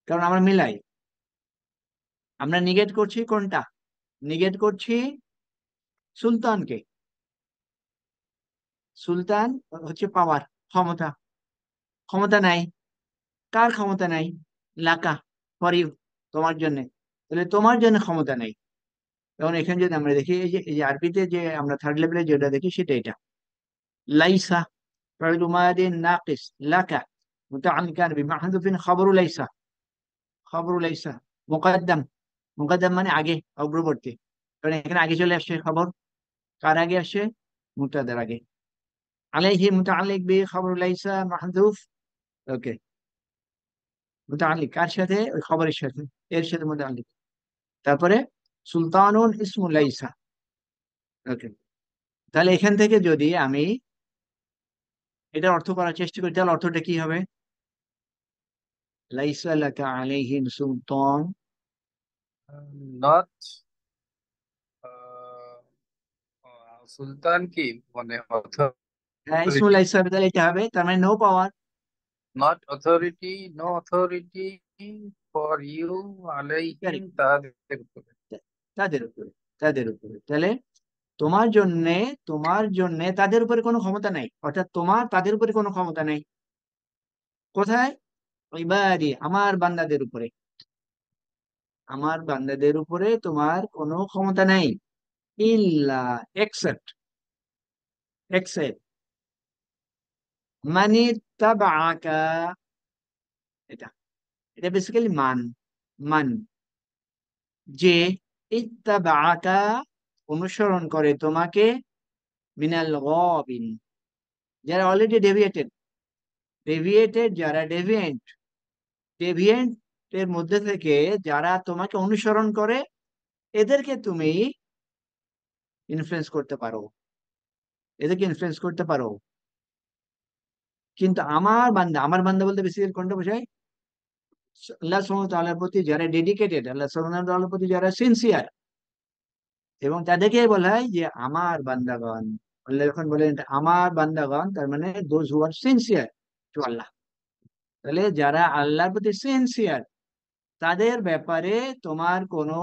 কারণ আমরা মিলাই, আমরা নিগেট করছি কোনটা, নিগেট করছি সুলতানকে। সুলতান হচ্ছে পাওয়ার, ক্ষমতা, ক্ষমতা নাই। কার ক্ষমতা নাই? লাকা, ফর ইউ, তোমার জন্য। তাহলে তোমার জন্য ক্ষমতা নাই। যেমন এখানে যদি আমরা দেখি, এই যে আরবিতে যে আমরা থার্ড লেভেলে যেটা দেখি সেটা এটা, লাইসা فعل ماض ناقص لك متعلقا بمحذوف خبر ليس، খবর লাইসা মুকাদ্দাম, মুকাদ্দাম মানে আগে, অগ্রবর্তী। কারণ এখানে আগে চলে আসছে খবর, কার আগে আসছে? মুবতাদার আগে। আলাইহি মুতাআল্লিক বি খবর লাইসা মাহযুফ। ওকে, মুতাআল্লিক কার সাথে? ওই খবরের সাথে, এর সাথে মুতাআল্লিক। তারপরে সুলতানুন ইসমু লাইসা। ওকে, তাহলে এখান থেকে যদি আমি এটার অর্থ করার চেষ্টা করি, তাহলে অর্থটা কি হবে? লাইসা লাকা আলাইহিম সুলতান। নট সুলতান কি মানে হ্যাঁ, ইসমু অথরিটি, লাইসা হবে, তাহলে এটা হবে তার মানে no power. Not authority, no authority for you আলাইহিম তাদের উপরে। তাদের উপরে, তাদের উপরে। তাহলে তোমার জন্যে, তোমার জন্যে তাদের উপরে কোনো ক্ষমতা নাই, অর্থাৎ তোমার তাদের উপরে কোনো ক্ষমতা নাই। কোথায়? ইবাদি, আমার বান্দাদের উপরে, আমার বান্দাদের উপরে তোমার কোনো ক্ষমতা নাই। ইল্লা, এক্সেপ্ট, এক্সেপ্ট মানি তাবাআকা, এটা, এটা বেসিক্যালি মান, মান, যে ইত্তাবাআকা, অনুসরণ করে তোমাকে, মিনাল গাবিন, যারা অলরেডি ডেভিয়েটেড, ডেভিয়েটেড যারা, ডেভিয়েন্ট, ডেভিয়েন্ট এর মধ্যে থেকে যারা তোমাকে অনুসরণ করে, এদেরকে তুমি ইনফ্লুয়েন্স করতে পারো, এদেরকে ইনফ্লুয়েন্স করতে পারো। কিন্তু আমার বান্দা, আমার বান্দা বলতে বেসিক্যালি কোনটা বোঝায়? আল্লাহ সুবহানাহু ওয়া তাআলার প্রতি যারা ডেডিকেটেড, আল্লাহ সুবহানাহু ওয়া তাআলার প্রতি যারা সিনসিয়ার, এবং তাদেরকে বলা হয় যে আমার বান্দাগণ। আল্লাহ যখন বলেন আমার বান্দাগণ, তার মানে those who are sincere to আল্লাহ। তাহলে যারা আল্লাহর প্রতি সিনসিয়ার, তাদের ব্যাপারে তোমার কোনো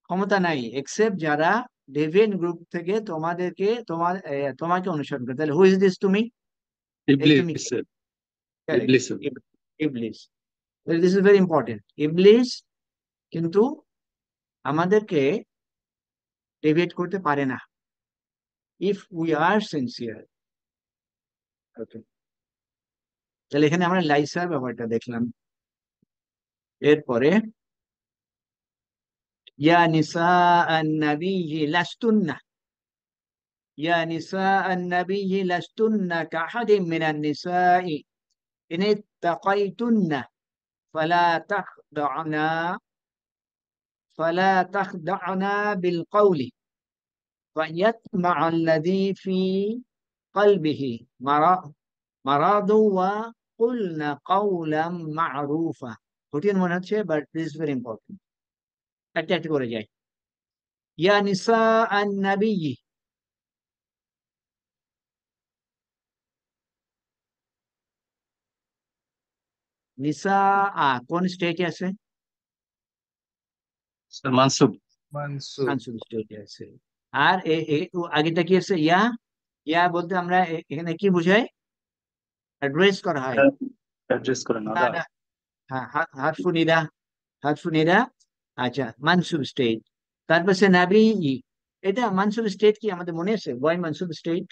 ক্ষমতা নাই, এক্সেপ্ট যারা ডেভিয়েন্ট গ্রুপ থেকে তোমাদেরকে, তোমাকে অনুসরণ করে। তাহলে হু ইজ দিস? তুমি, এই তুমি ইবলিস, কে? Correct. ইবলিস। ইবলিস। This is very important. ইবলিস কিন্তু আমাদেরকে ডেভিয়েট করতে পারে না, ইফ উই আর সিনসিয়ার। ওকে, তাহলে এখানে আমরা লাইসার ব্যাপারটা দেখলাম। এরপরে ইয়া নিসা আন-নবী লাস্তুন্না, ইয়া নিসা আন-নবী লাস্তুন্না কাহাদিম মিনান নিসাই ইন ইত্তাকাইতুন্না ফালা তাখদা'না, ফালা তাখদা'না বিল কওলি ফায়াতমা'a আল্লাযী ফী কলবিহি মারাদু ওয়া কুলনা কাওলাম মা'রুফা। কঠিন মনে হচ্ছে, but this is very important. একটা একটা করে যাই। ইয়া নিসা আন-নবী, নিসা কোন স্টেটে আছে? স্যার মানসুব। মানসুব। আনসুল স্টেটে আছে। আর আগেটা কি আছে? ইয়া, ইয়া বলতে আমরা এখানে কি বুঝাই? অ্যাড্রেস করা হয়। অ্যাড্রেস করে না না দা। না, হ্যাঁ, হারফু নিদা, হারফু নিদা। আচ্ছা, মানসুব স্টেট। তারপর সে নাবি, এটা মানসুব স্টেট কি আমাদের মনে আছে? ওয়াই মানসুব স্টেট?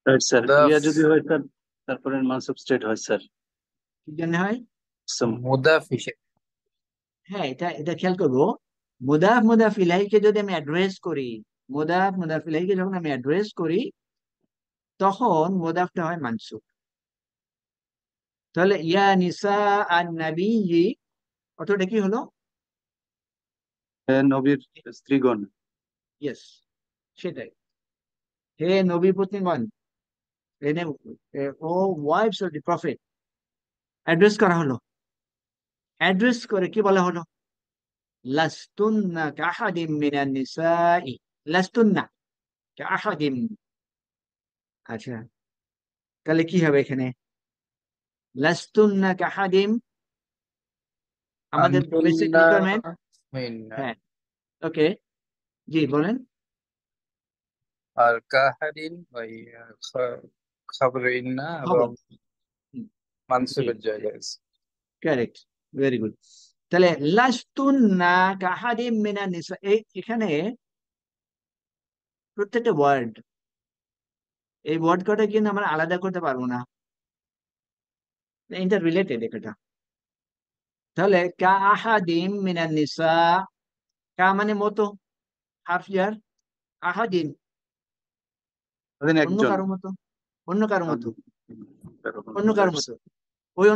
রাইট স্যার, মুদাফ, ইয়া যদি হয় স্যার তারপরে মানসুব স্টেট হয় স্যার। কি জন্য হয়? মুদাফ হিসেবে। হ্যাঁ, এটা এটা খেয়াল করবো। মুদাফ মুদাফ ইলাইকে যদি আমি অ্যাড্রেস করি, মুদাফ মুদাফ ইলাইকে যখন আমি অ্যাড্রেস করি, তখন মুদাফটা হয় মানসুব। তাহলে ইয়া নিসা আন নবী, অর্থটা কি হলো? নবীর স্ত্রীগণ। ইয়েস, সেটাই। হে নবী পত্নীগণ, এনে O wives of the prophet, address করা হলো। অ্যাড্রেস করে কি বলা হলো? লাস্তুন্না কাহাদিম মিনান নিসাই, লাস্তুন্না কাহাদিম। আচ্ছা, তাহলে কি হবে এখানে? লাস্তুন্না কাহাদিম, আমাদের বেসিক আনতুন্না রিকোয়ারমেন্ট। মিন্না। হ্যাঁ, ওকে, জি বলেন। আর কাহারিন ওই খাবরিনা এবং খবর। হুম, জি, মানসুবের জায়গায় আছে। Correct, very good. তাহলে লাস্তুন্না কাহাদিম মিনান নিসা, এখানে প্রত্যেকটা ওয়ার্ড, এই ওয়ার্ড কটা কিন্তু আমরা আলাদা করতে পারবো না, ইন্টার রিলেটেড এটা। তাহলে কা আহাদিম মিনান নিসা, কা মানে মতো, হাফ ইয়ার, আহাদিন ধরেন অন্য একজন। কারো মতো, অন্য কারো মতো, এরকম অন্য চলে কারো আসছে। মতো, ওই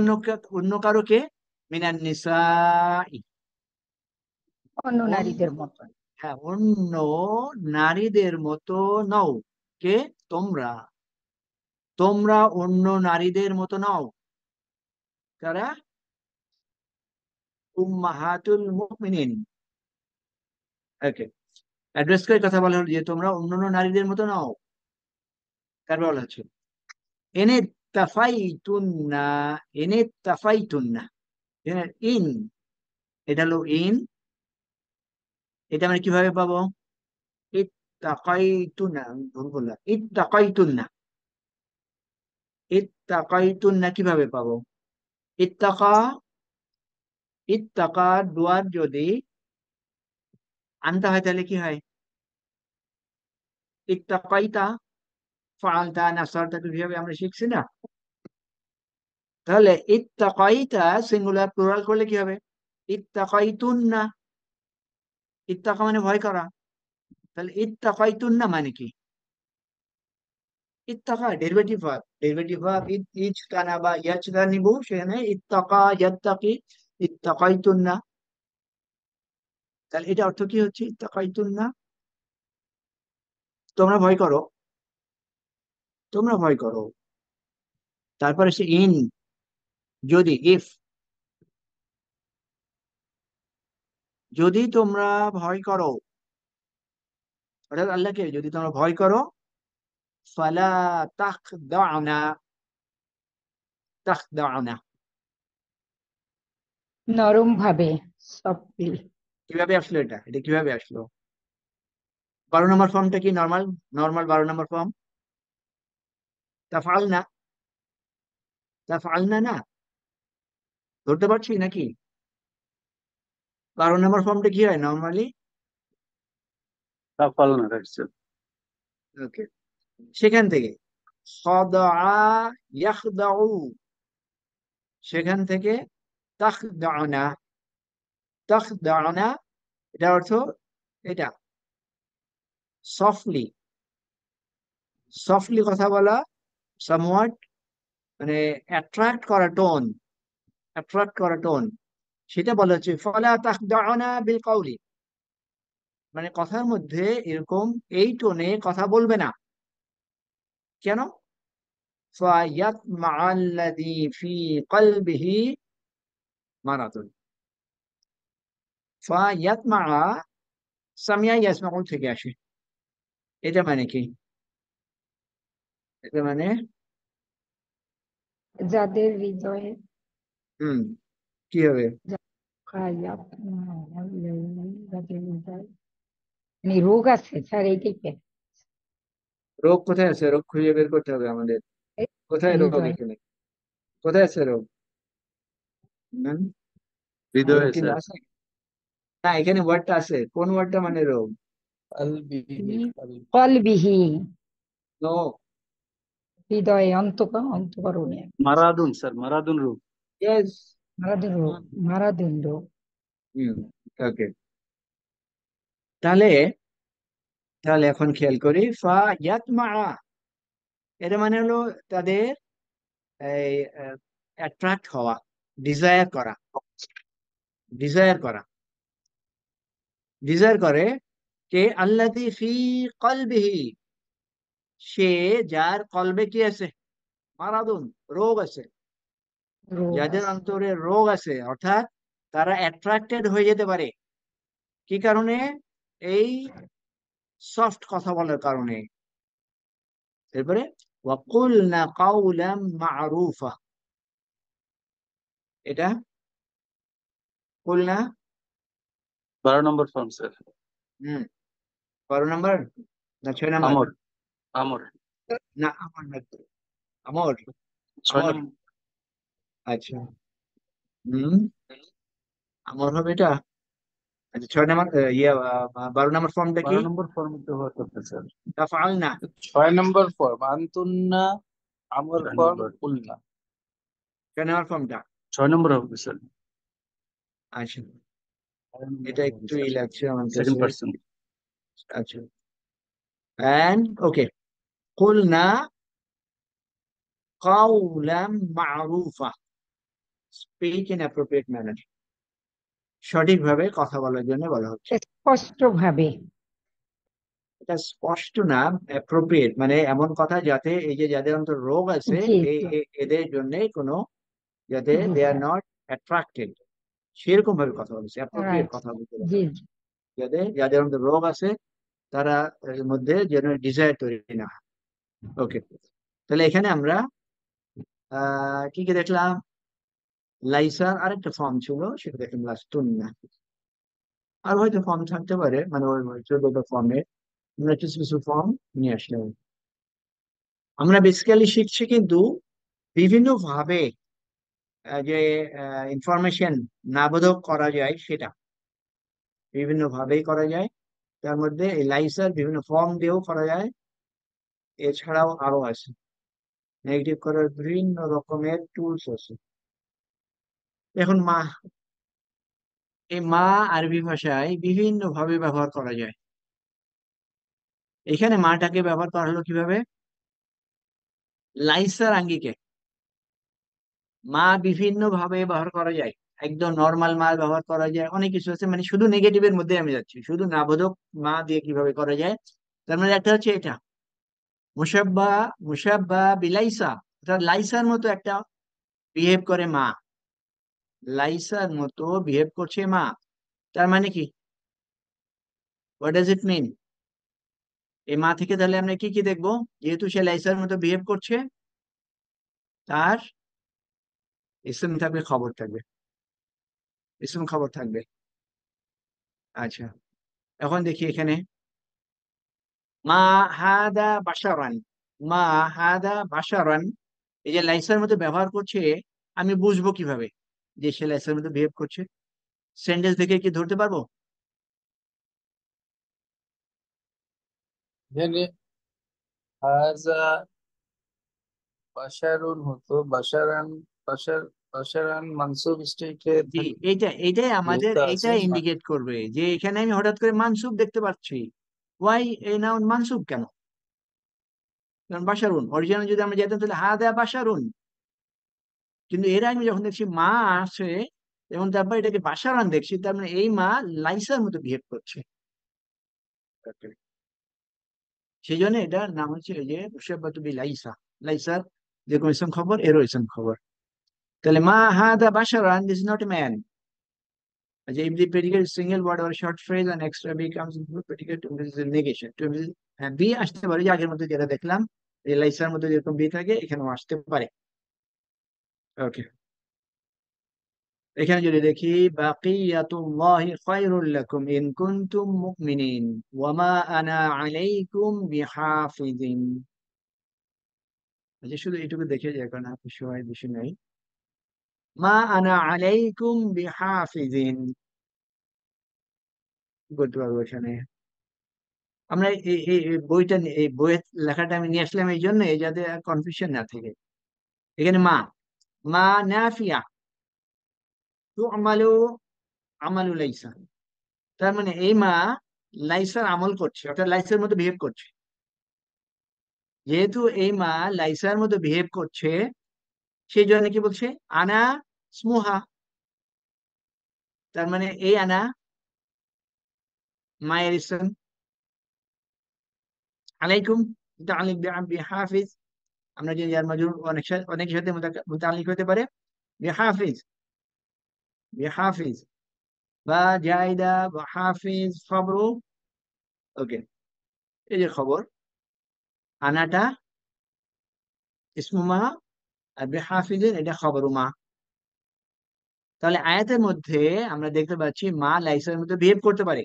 অন্য কারো কে, মিনান নিসা, অন্য নারীদের মতো। হ্যাঁ অন্য নারীদের মতো নও, কে, তোমরা, তোমরা অন্য নারীদের মতো নও, কারা, উম্মাহাতুল মুমিনিন। ওকে, অ্যাড্রেস করে কথা বলা হলো যে তোমরা অন্যান্য নারীদের মতো নও। তারপর বলা হচ্ছে এনে তাফাইতুন্না, এনে তাফাইতুন্না, ইন, এটা হলো ইন, এটা আমরা কিভাবে পাবো, ইত্তাকাইতুনা, আমি ভুল বললাম, ইত্তাকাইতুন্না, ইত্তাকাইতুন্না কিভাবে পাবো, ইত্তাকা, ইত্তাকা দুয়ার যদি আনতে হয় তাহলে কি হয়, ইত্তাকাইতা, ফাআলতা, নাসারতা, কিভাবে আমরা শিখছি না। তাহলে ইত্তাকাইতা সিঙ্গুলার, প্লুরাল করলে কি হবে, ইত্তাকাইতুন্না, ইত্তাকা মানে ভয় করা, তাহলে ইত্তাকাইতুন্না মানে কি, ইত্তাকা ডেরিভেটিভ ভার্ব, ডেরিভেটিভ ভার্ব ইজতানা বা ইয়াজতানিবু, সেখানে ইত্তাকা ইয়াত্তাকি, ইত্তাকাইতুন্না। তাহলে এটা অর্থ কি হচ্ছে, ইত্তাকাইতুন্না, তোমরা ভয় করো, তোমরা ভয় করো। তারপরে সে ইন, যদি, ইফ, যদি তোমরা ভয় করো, অর্থাৎ আল্লাহকে যদি তোমরা ভয় করো, ফালা তাখদানা, তাখদানা, নরম ভাবে, সফটলি। কিভাবে আসলো এটা, এটা কিভাবে আসলো, 12 নম্বর ফর্মটা কি নর্মাল, নর্মাল 12 নম্বর ফর্ম, তাফআলনা, তাফআলনা না, ধরতে পারছি নাকি, 12 নম্বর ফর্মটা কি হয় নর্মালি, তাফাল না রাখছে। ওকে, সেখান থেকে খাদা, ইয়াখদাউ, সেখান থেকে তাখদানা, তাখদানা, এটা অর্থ এটা সফটলি, সফটলি কথা বলা, সামওয়াট, মানে অ্যাট্রাক্ট করা টোন, অ্যাট্রাক্ট করা টোন, সেটা বলা হচ্ছে ফালা তাখদানা বিল কাউলি, মানে কথার মধ্যে এরকম এই টোনে কথা বলবে না, কেন, ফায়াতমা আল্লাযী ফি কলবিহি মারাদুন, ফায়াতমা, সামিয়া ইয়াসমাউল থেকে আসে, এটা মানে কি, এটা মানে, যাদের হৃদয়ে হুম, কি হবে, খায়াত, যাদের হৃদয় মানে রোগ আছে স্যার, এই টাইপের রোগ কোথায় আছে, রোগ খুঁজে বের করতে হবে আমাদের, কোথায় রোগ হৃদয়। এখানে, কোথায় আছে রোগ, হুম, রোগ হৃদয়ে কিন্তু স্যার। আছে না, এখানে ওয়ার্ডটা আছে, কোন ওয়ার্ডটা মানে রোগ, কলবিহি, কলবি। কলবিহি, নো, হৃদয়ে, অন্তঃকরণে, মারাদুন স্যার, মারাদুন রূপ। ইয়েস, মারাদুন রোগ, মারাদুন রোগ। হুম, ওকে, তাহলে, তাহলে এখন খেয়াল করি, ফা ইয়াতমা, এর মানে হলো তাদের এই অ্যাট্রাক্ট হওয়া, ডিজায়ার করা, ডিজায়ার করা, ডিজায়ার করে, কে, আল্লাযী ফি কলবিহি, সে যার কলবে কি আছে, মারাদুন, রোগ আছে, রোগ যাদের আছে। অন্তরে রোগ আছে, অর্থাৎ তারা অ্যাট্রাক্টেড হয়ে যেতে পারে, কি কারণে, এই সফট কথা বলার কারণে। এরপরে ওয়াকুলনা কাউলাম মারুফা, এটা কুলনা 12 নম্বর ফর্ম স্যার। হুম 12 নম্বর না 6 নম্বর? আমর আমর না আমর না, আমর 6 আমর নম্বর। আচ্ছা হুম আমর হবে এটা। আচ্ছা 6 নম্বর 12 নম্বর ফর্মটা কি? 12 নম্বর ফর্ম ব্যবহার করতে স্যার। তাফআলনা 6 নম্বর ফর্ম আন্তুন্না আমর 6 ফর্ম নম্বর কুলনা। 6 নম্বর ফর্মটা 6 নম্বর হবে স্যার। আচ্ছা 6 নম্বর এটা হবে একটু স্যার। ই লাগছে আমার সেকেন্ড কাছে। পারসন। আচ্ছা and okay قلنا قولا معروفا speak in appropriate manner সঠিকভাবে কথা বলার জন্য বলা হচ্ছে। স্পষ্ট ভাবে। এটা স্পষ্ট না, অ্যাপ্রোপ্রিয়েট মানে এমন কথা যাতে এই যে যাদের অন্তর রোগ আছে জি জি এদের জন্য কোনো যাতে জি দে আর স্যার, নট অ্যাট্রাক্টেড সেরকম ভাবে কথা বলছে, অ্যাপ্রোপ্রিয়েট রাইট, কথা বলতে জি হবে। জি। যাতে যাদের অন্তর রোগ আছে তারা এর মধ্যে যেন ডিজায়ার তৈরি না হয়। ওকে তাহলে এখানে আমরা কি কি দেখলাম? লাইসার আরেকটা ফর্ম ছিল সেটা দেখলাম লাস্তুন্না। আর হয়তো ফর্ম থাকতে পারে মানে ওই 14টা ফর্মে আমরা কিছু কিছু ফর্ম নিয়ে আসলাম। আমরা বেসিক্যালি শিখছি কিন্তু বিভিন্ন ভাবে যে ইনফরমেশন নাবোধক করা যায় সেটা বিভিন্ন ভাবেই করা যায়। তার মধ্যে এই লাইসার বিভিন্ন ফর্ম দিয়েও করা যায়, এছাড়াও আরো আছে নেগেটিভ করার বিভিন্ন রকমের টুলস আছে। এখন মা, এই মা আরবি ভাষায় বিভিন্ন ভাবে ব্যবহার করা যায়। এখানে মাটাকে ব্যবহার করা হলো কিভাবে? লাইসার আঙ্গিকে মা বিভিন্ন ভাবে ব্যবহার করা যায়। একদম নর্মাল মা ব্যবহার করা যায়, অনেক কিছু আছে, মানে শুধু নেগেটিভের মধ্যে আমি যাচ্ছি, শুধু নাবোধক মা দিয়ে কিভাবে করা যায়। তার মানে একটা হচ্ছে এটা মুসাব্বা, মুসাব্বা বিলাইসা, অর্থাৎ লাইসার মতো একটা বিহেভ করে মা, লাইসার মতো বিহেভ করছে মা। তার মানে কি, হোয়াট ডাজ ইট মিন? এই মা থেকে তাহলে আমরা কি কি দেখবো? যেহেতু সে লাইসার মতো বিহেভ করছে, তার ইসম থাকবে, খবর থাকবে, ইসম খবর থাকবে। আচ্ছা এখন দেখি এখানে মা হাদা বাশারান, মা হাদা বাশারান, এই যে লাইসার মতো ব্যবহার করছে, আমি বুঝবো কিভাবে যে সে লাইসার মতো বিহেভ করছে? সেন্টেন্স দেখে কি ধরতে পারবো? এখানে হাজা বাশারুন হতো বাশারান, বাশার বাশারান মানসুব স্টেটে জি থাকে। এইটাই আমাদের যেহেতু আছে এইটা ইন্ডিকেট করবে যে এখানে আমি হঠাৎ করে মানসুব দেখতে পাচ্ছি। ওয়াই এই নাউন মানসুব কেন? কারণ বাশারুন অরিজিনাল যদি আমরা যেতাম তাহলে হাদা বাশারুন, কিন্তু এর আমি যখন দেখছি মা আসে এবং তারপর এটাকে বাশারান দেখছি, তার মানে এই মা লাইসার মতো বিহেভ করছে। সেই জন্য এটার নাম হচ্ছে এই যে মুশাব্বাতু বি লাইসা, লাইসার যেরকম ইসম খবর এরও ইসম খবর। তাহলে মা হাদা বাশারান, this is not a man. যে if the predicate is single word or short phrase and extra b comes into predicate to is negation to হ্যাঁ বি আসতে পারে, যে আগের মধ্যে যেটা দেখলাম এই লাইসার মধ্যে যেরকম বি থাকে এখানেও আসতে পারে। ওকে এখানে যদি দেখি বাকিয়াতুল্লাহি খায়রুল লাকুম ইন কুনতুম মুমিনিন ওয়া মা আনা আলাইকুম বিহাফিজিন। আচ্ছা শুধু এটুকু দেখে যায় কারণ আপনি সময় বেশি নাই। মা আনা আলাইকুম বিহাফিজিন কি বলতে পারবো এখানে? আমরা এই বইটা এই বইয়ের লেখাটা আমি নিয়ে আসলাম এই জন্য যাতে কনফিউশন না থাকে। এখানে মা, মা নাফিয়া তু'মালু আমালু লাইসা, তার মানে এই মা লাইসার আমল করছে, অর্থাৎ লাইসার মতো বিহেভ করছে। যেহেতু এই মা লাইসার মতো বিহেভ করছে সেই জন্য কি বলছে আনা স্মুহা, তার মানে এই আনা মায়ের ইসম, আলাইকুম মুতাআল্লিক বিহাফিজ, আমরা যে যার মাজরুর অনেকের সাথে মুতাআল্লিক হতে পারে বিহাফিজ, বিহাফিজ বা জায়দা বা হাফিজ খবর। ওকে এই যে খবর, আনাটা ইসমু মা আর বিহাফিজের এটা খবর মা। তাহলে আয়াতের মধ্যে আমরা দেখতে পাচ্ছি মা লাইসার মধ্যে বিহেভ করতে পারে,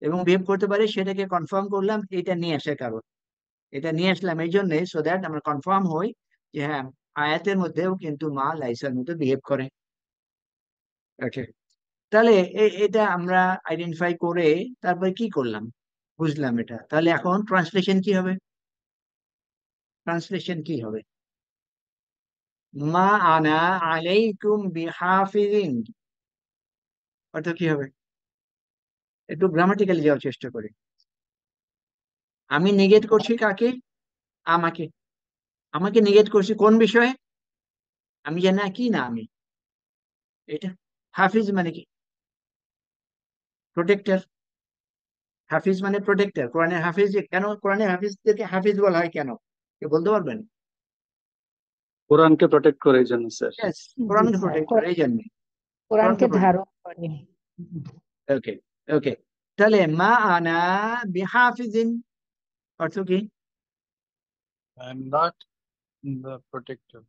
এবং বিহেভ করতে পারে সেটাকে কনফার্ম করলাম এটা নিয়ে আসার কারণ। এটা নিয়ে আসলাম এই জন্যে সো দ্যাট আমরা কনফার্ম হই যে হ্যাঁ, আয়াতের মধ্যেও কিন্তু মা লাইসার মধ্যে বিহেভ করে। ওকে, তাহলে এটা আমরা আইডেন্টিফাই করে তারপরে কি করলাম, বুঝলাম এটা। তাহলে এখন ট্রান্সলেশন কি হবে? ট্রান্সলেশন কি হবে? মা আনা আলাইকুম বিহাফিজিন অর্থ কি হবে? একটু গ্রামাটিক্যালি যাওয়ার চেষ্টা করি। আমি নেগেট করছি কাকে? আমাকে। আমাকে নেগেট করছি কোন বিষয়ে? আমি জানি না কি না আমি, এটা হাফিজ মানে কি? প্রোটেক্টর। হাফিজ মানে প্রোটেক্টর। কোরআনের হাফিজ কেন, কোরআনের হাফিজদেরকে হাফিজ বলা হয় কেন, কেউ বলতে পারবেন? কোরআনকে প্রোটেক্ট করে এই জন্য স্যার। Yes, জি কোরআনকে স্যার, প্রোটেক্ট করে এই জন্য। কোরআনকে কোরআনকে protect- ধারণ করে। ওকে, ওকে। তাহলে মা আনা বিহাফিজিন অর্থ কি? I'm not the protector.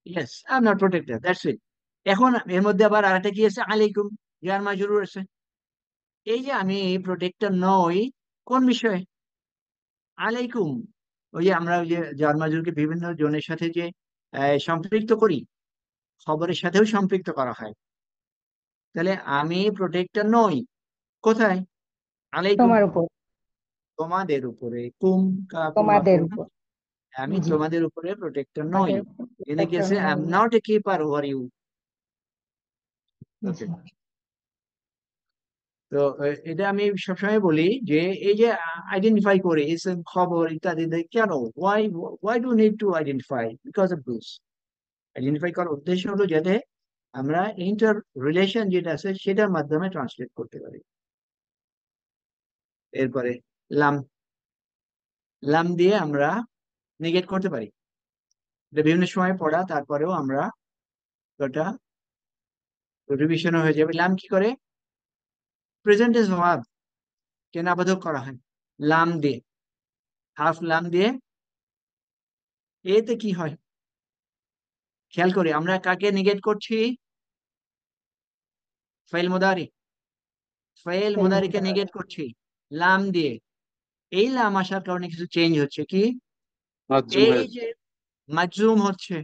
Yes, I am not protector, that's it. এখন এর মধ্যে আবার আরেকটা কি আছে? আলাইকুম, যার মাজরুর আছে। এই যে আমি প্রোটেক্টর নই কোন বিষয়ে? আলাইকুম। ওই যে আমরা ওই যে জার মাজরুরকে বিভিন্ন জনের সাথে যে সম্পৃক্ত করি, খবরের সাথেও সম্পৃক্ত করা হয়। তাহলে আমি প্রোটেক্টর নই কোথায়? আলাইকুম, তোমার উপর, তোমাদের উপরে। কুম কাকুম তোমাদের আকুম, উপর। আমি জি, তোমাদের উপরে প্রোটেক্টর নই। তোমাদের উপর এনে একটা গেছে আই এম নয়। Not a keeper over you. জি ওকে, স্যার। তো এটা আমি সবসময় বলি যে এই যে আইডেন্টিফাই করে এসব খবর ইত্যাদি কেন, why why do need to identify? Because of this. Identify করার উদ্দেশ্য হলো যাতে আমরা ইন্টার রিলেশন যেটা আছে সেটার মাধ্যমে ট্রান্সলেট করতে পারি। এরপরে লাম, লাম দিয়ে আমরা নেগেট করতে পারি। এটা বিভিন্ন সময় পড়া, তারপরেও আমরা ওটা রিভিশন হয়ে যাবে। লাম কি করে? প্রেজেন্ট টেন্স ভার্ব কে নাবোধক করা হয় লাম দিয়ে, হাফ লাম দিয়ে। এতে কি হয় খেয়াল করি, আমরা কাকে নেগেট করছি? ফাইল মুদারি, ফাইল সেই মুদারিকে মুদারাত। নেগেট করছি লাম দিয়ে। এই লাম আসার কারণে কিছু চেঞ্জ হচ্ছে কি? মাজজুম এই হয়ে যে মাজুম হচ্ছে,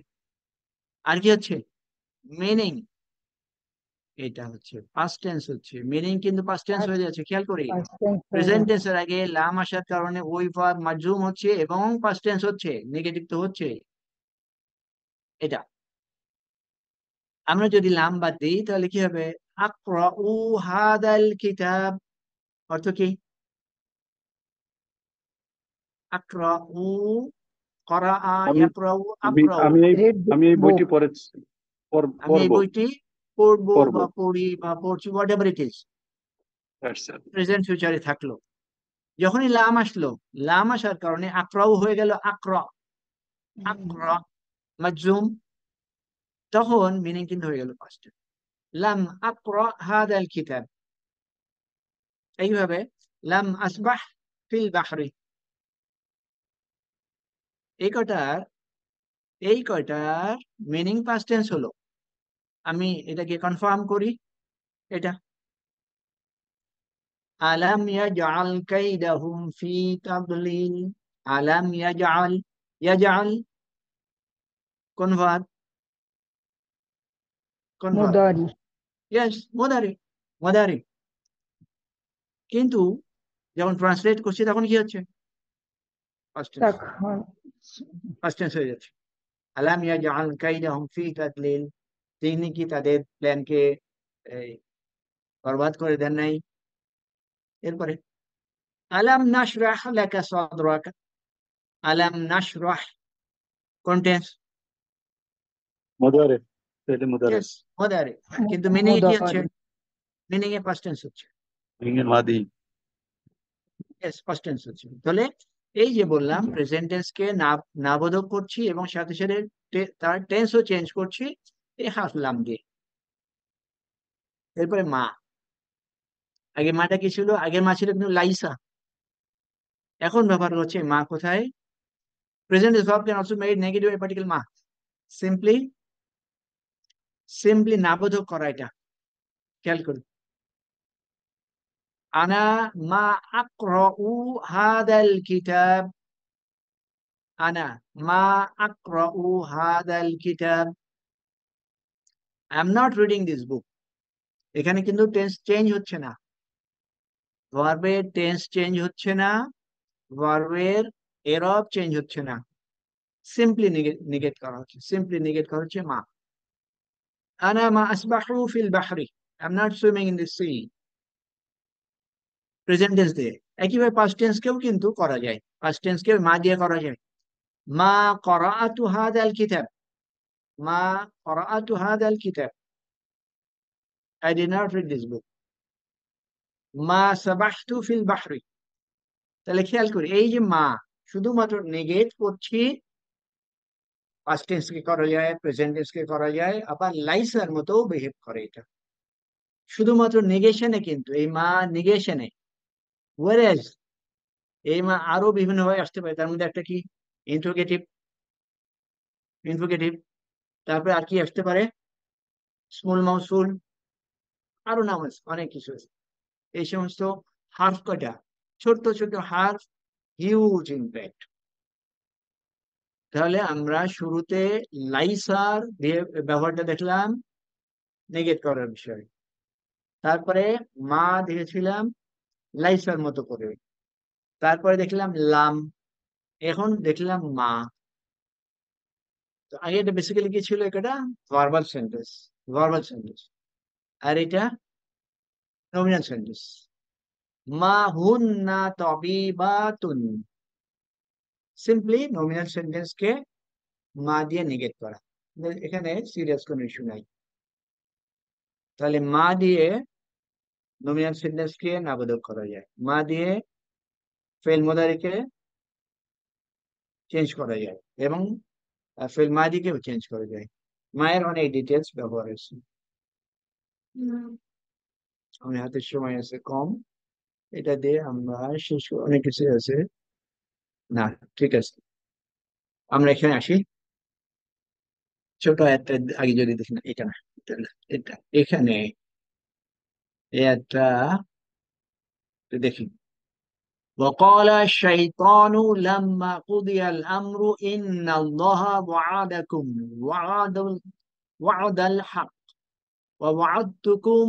আর কি হচ্ছে? মিনিং। এটা হচ্ছে পাস্ট টেন্স হচ্ছে, মিনিং কিন্তু পাস্ট টেন্স হয়ে যাচ্ছে। খেয়াল করি, past tense হয়ে প্রেজেন্ট যাচ্ছে। টেন্সের আগে লাম আসার কারণে ওই ভার্ব মাজুম হচ্ছে এবং পাস্ট টেন্স হচ্ছে, নেগেটিভ তো হচ্ছে। এটা আমরা যদি লাম বাদ দিই তাহলে কি হবে? আকরাউ হাদাল কিতাব অর্থ কি? আকরাউ, করা, আমি ইয়াকরাউ, আমি আকরাউ। আমি এই রিড আমি এই বুক। বইটি পড়েছি, আমি এই পড়বো বইটি পড়বো পড়বো। বা পড়ি বা পড়ছি, what ever it is, That's it. Present ফিউচারে থাকলো। যখনই লাম আসলো, লাম আসার কারণে আকরাউ হয়ে গেল আকরা, আকরা মাজুম, তখন মিনিং কিন্তু হয়ে গেল পাস্ট। লাম আকরা হাদাল কিতাব। এইভাবে লাম আসবাহ ফিল বাহরি, এই কটার এই কয়টার মিনিং পাস্ট টেন্স হলো। আমি এটাকে কনফার্ম করি। এটা আলাম ইয়াজআল কাইদাহুম ফি তাদলিল। আলাম ইয়াজআল, ইয়াজআল কোন ভার্ব? কোন ভার্ব? মুদারি। ইয়েস, মুদারি, মুদারি। কিন্তু যখন ট্রান্সলেট করছি তখন কি হচ্ছে? পাস্ট টেন্স, তখন পাস্ট টেন্স হয়ে যাচ্ছে। আলাম ইয়াজআল কাইদাহুম ফি তাদলিল, তিনি কি তাদের প্ল্যানকে বরবাদ করে দেন নাই? এরপরে আলাম নাশরাহ লাকা সাদরাকা, আলাম নাশরাহ কোন টেন্স? মুদারে, ফেলে মুদারে, ইয়েস, মুদারি। কিন্তু মিনিং এ কি হচ্ছে? মুদারি। মিনিং এ পাস্ট টেন্স হচ্ছে। ইংরেজি মাদি। ইয়েস, পাস্ট টেন্স হচ্ছে। তাহলে এই যে বললাম প্রেজেন্ট টেন্স কে নাবোধক করছি এবং সাথে সাথে তার টেন্সও চেঞ্জ করছি এই হাফ লাম দিয়ে। এরপরে মা, আগে মাটা কি ছিল? আগের মা ছিল কিন্তু লাইসা। এখন ব্যবহার হচ্ছে মা কোথায়? Present verb can also made negative A particle মা, সিম্পলি সিম্পলি নাবোধক করা এটা। খেয়াল করুন, আনা মা আকরাউ হাদাল কিতাব, আনা মা আকরাউ হাদাল কিতাব, I am not reading this book. এখানে কিন্তু টেন্স চেঞ্জ হচ্ছে না, ভার্বের টেন্স চেঞ্জ হচ্ছে না, ভার্বের এরব চেঞ্জ হচ্ছে না, সিম্পলি নিগেট করা হচ্ছে, সিম্পলি নিগেট করা হচ্ছে মা। আনা মা আসবাহু ফিল বাহরি, I am not swimming in the sea, present tense দিয়ে। একইভাবে পাস্ট টেন্স কেও কিন্তু করা যায়, পাস্ট টেন্স কেও মা দিয়ে করা যায়। মা করাআতু হাদাল কিতাব, মা করাআতু হাদাল কিতাব, I did not read this book. মা সাবাহতু ফিল বাহরি, তাহলে খেয়াল করি এই যে মা শুধুমাত্র নেগেট করছি, পাস্ট টেন্স কে করা যায়, প্রেজেন্ট টেন্স কে করা যায়, আবার লাইসার মতো বিহেভ করে এটা, শুধুমাত্র নেগেশনে, কিন্তু এই মা নেগেশনে। ওয়ারেজ এই মা আরো বিভিন্ন ভাবে আসতে পারে, তার মধ্যে একটা কি ইন্ট্রোগেটিভ, ইন্ট্রোগেটিভ, তারপরে আর কি আসতে পারে, স্মল মাউসুল, আরো নাম আছে, অনেক কিছু আছে। এই সমস্ত হার্ফ কটা, ছোট্ট ছোট হার্ফ, হিউজ ইম্প্যাক্ট। তাহলে আমরা শুরুতে লাইসার ব্যবহারটা দেখলাম নেগেট করার বিষয়, তারপরে মা দেখেছিলাম লাইসার মতো করে, তারপরে দেখলাম লাম, এখন দেখলাম মা। তো আগে এটা বেসিক্যালি কি ছিল, এটা ভার্বাল সেন্টেন্স, ভার্বাল সেন্টেন্স, আর এটা নমিনাল সেন্টেন্স। মা হুন্না তাবিবাতুন, সিম্পলি নমিনাল সেন্টেন্স কে মা দিয়ে নেগেট করা, এখানে সিরিয়াস কোনো ইস্যু নাই। তাহলে মা দিয়ে নমিনাল সেন্টেন্স কে নাবোধক করা যায়, মা দিয়ে ফেল মুদারিকে চেঞ্জ করা যায়, এবং ফেল মাদিকেও চেঞ্জ করা যায়। মায়ের অনেক ডিটেলস ব্যবহার হয়েছে। আমি হাতে সময় আছে কম, এটা দিয়ে আমরা শেষ অনেক কিছু আছে না, ঠিক আছে আমরা এখানে আসি। ছোট একটা আগে যদি দেখি না, এটা না, এটা না, এটা এখানে একটা দেখি। وقال الشيطان لما قضي الأمر إن الله وعدكم وعد الحق ووعدتكم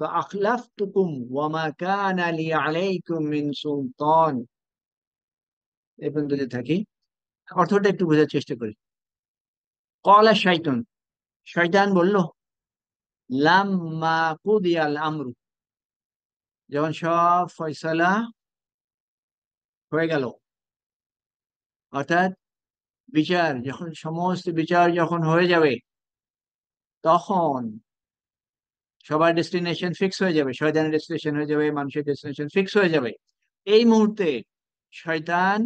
فأخلفتكم وما كان لي عليكم من سلطان। এই পর্যন্ত যদি থাকি, অর্থটা একটু বোঝার চেষ্টা করি। কলা শয়তান, শয়তান বলল, লাম্মা কুদিয়াল আমরু, যখন সব ফয়সালা হয়ে গেল, অর্থাৎ বিচার যখন, সমস্ত বিচার যখন হয়ে যাবে, তখন সবার ডেস্টিনেশন ফিক্স হয়ে যাবে, শয়তানের ডেস্টিনেশন হয়ে যাবে, মানুষের ডেস্টিনেশন ফিক্স হয়ে যাবে। এই মুহূর্তে শয়তান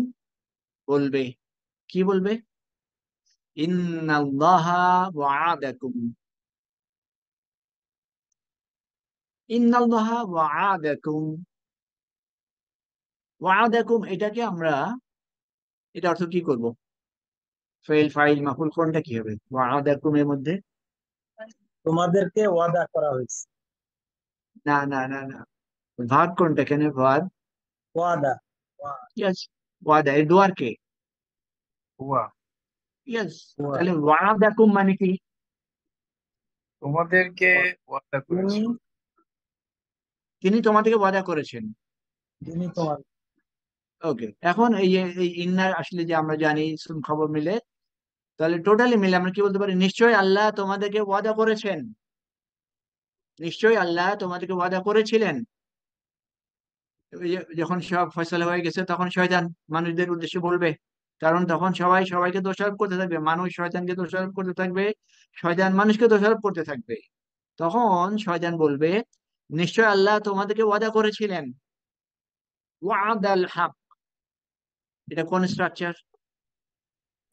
বলবে, কি বলবে, ইন্নাল্লাহা ওয়া'আদাকুম, ইন্নাল্লাহা ওয়া'আদাকুম, ওয়া'আদাকুম এটাকে আমরা, এটা অর্থ কি করব, ফেল ফাইল মাফুল কোনটা কি হবে ওয়া'আদাকুম এর মধ্যে? তোমাদেরকে ওয়াদা করা হয়েছে। না না না না, ভার্ব কোনটা, এখানে ভার্ব, ওয়াদা। ইয়েস, ওয়াদা, এই ডুয়ার কে, হুয়া, ইয়েস। ওয়া- তাহলে ওয়া'আদাকুম মানে কি, তোমাদেরকে ওয়াদা তিনি করেছে। তিনি তোমাদেরকে ওয়াদা করেছেন। তিনি তোমার ওকে, এখন এই যে এই ইন্নার আসলে যে আমরা জানি শুন খবর মিলে, তাহলে টোটালি মিলে আমরা কি বলতে পারি, নিশ্চয়ই আল্লাহ তোমাদেরকে ওয়াদা করেছেন, নিশ্চয়ই আল্লাহ তোমাদেরকে ওয়াদা করেছিলেন। ওই যে যখন সব ফয়সালা হয়ে গেছে, তখন শয়তান মানুষদের উদ্দেশ্যে বলবে, কারণ তখন সবাই সবাইকে দোষারোপ করতে থাকবে, মানুষ শয়তানকে দোষারোপ করতে থাকবে, শয়তান মানুষকে দোষারোপ করতে থাকবে। তখন শয়তান বলবে, নিশ্চয় আল্লাহ তোমাদেরকে ওয়াদা করেছিলেন। ওয়াদাল হক, এটা কোন স্ট্রাকচার,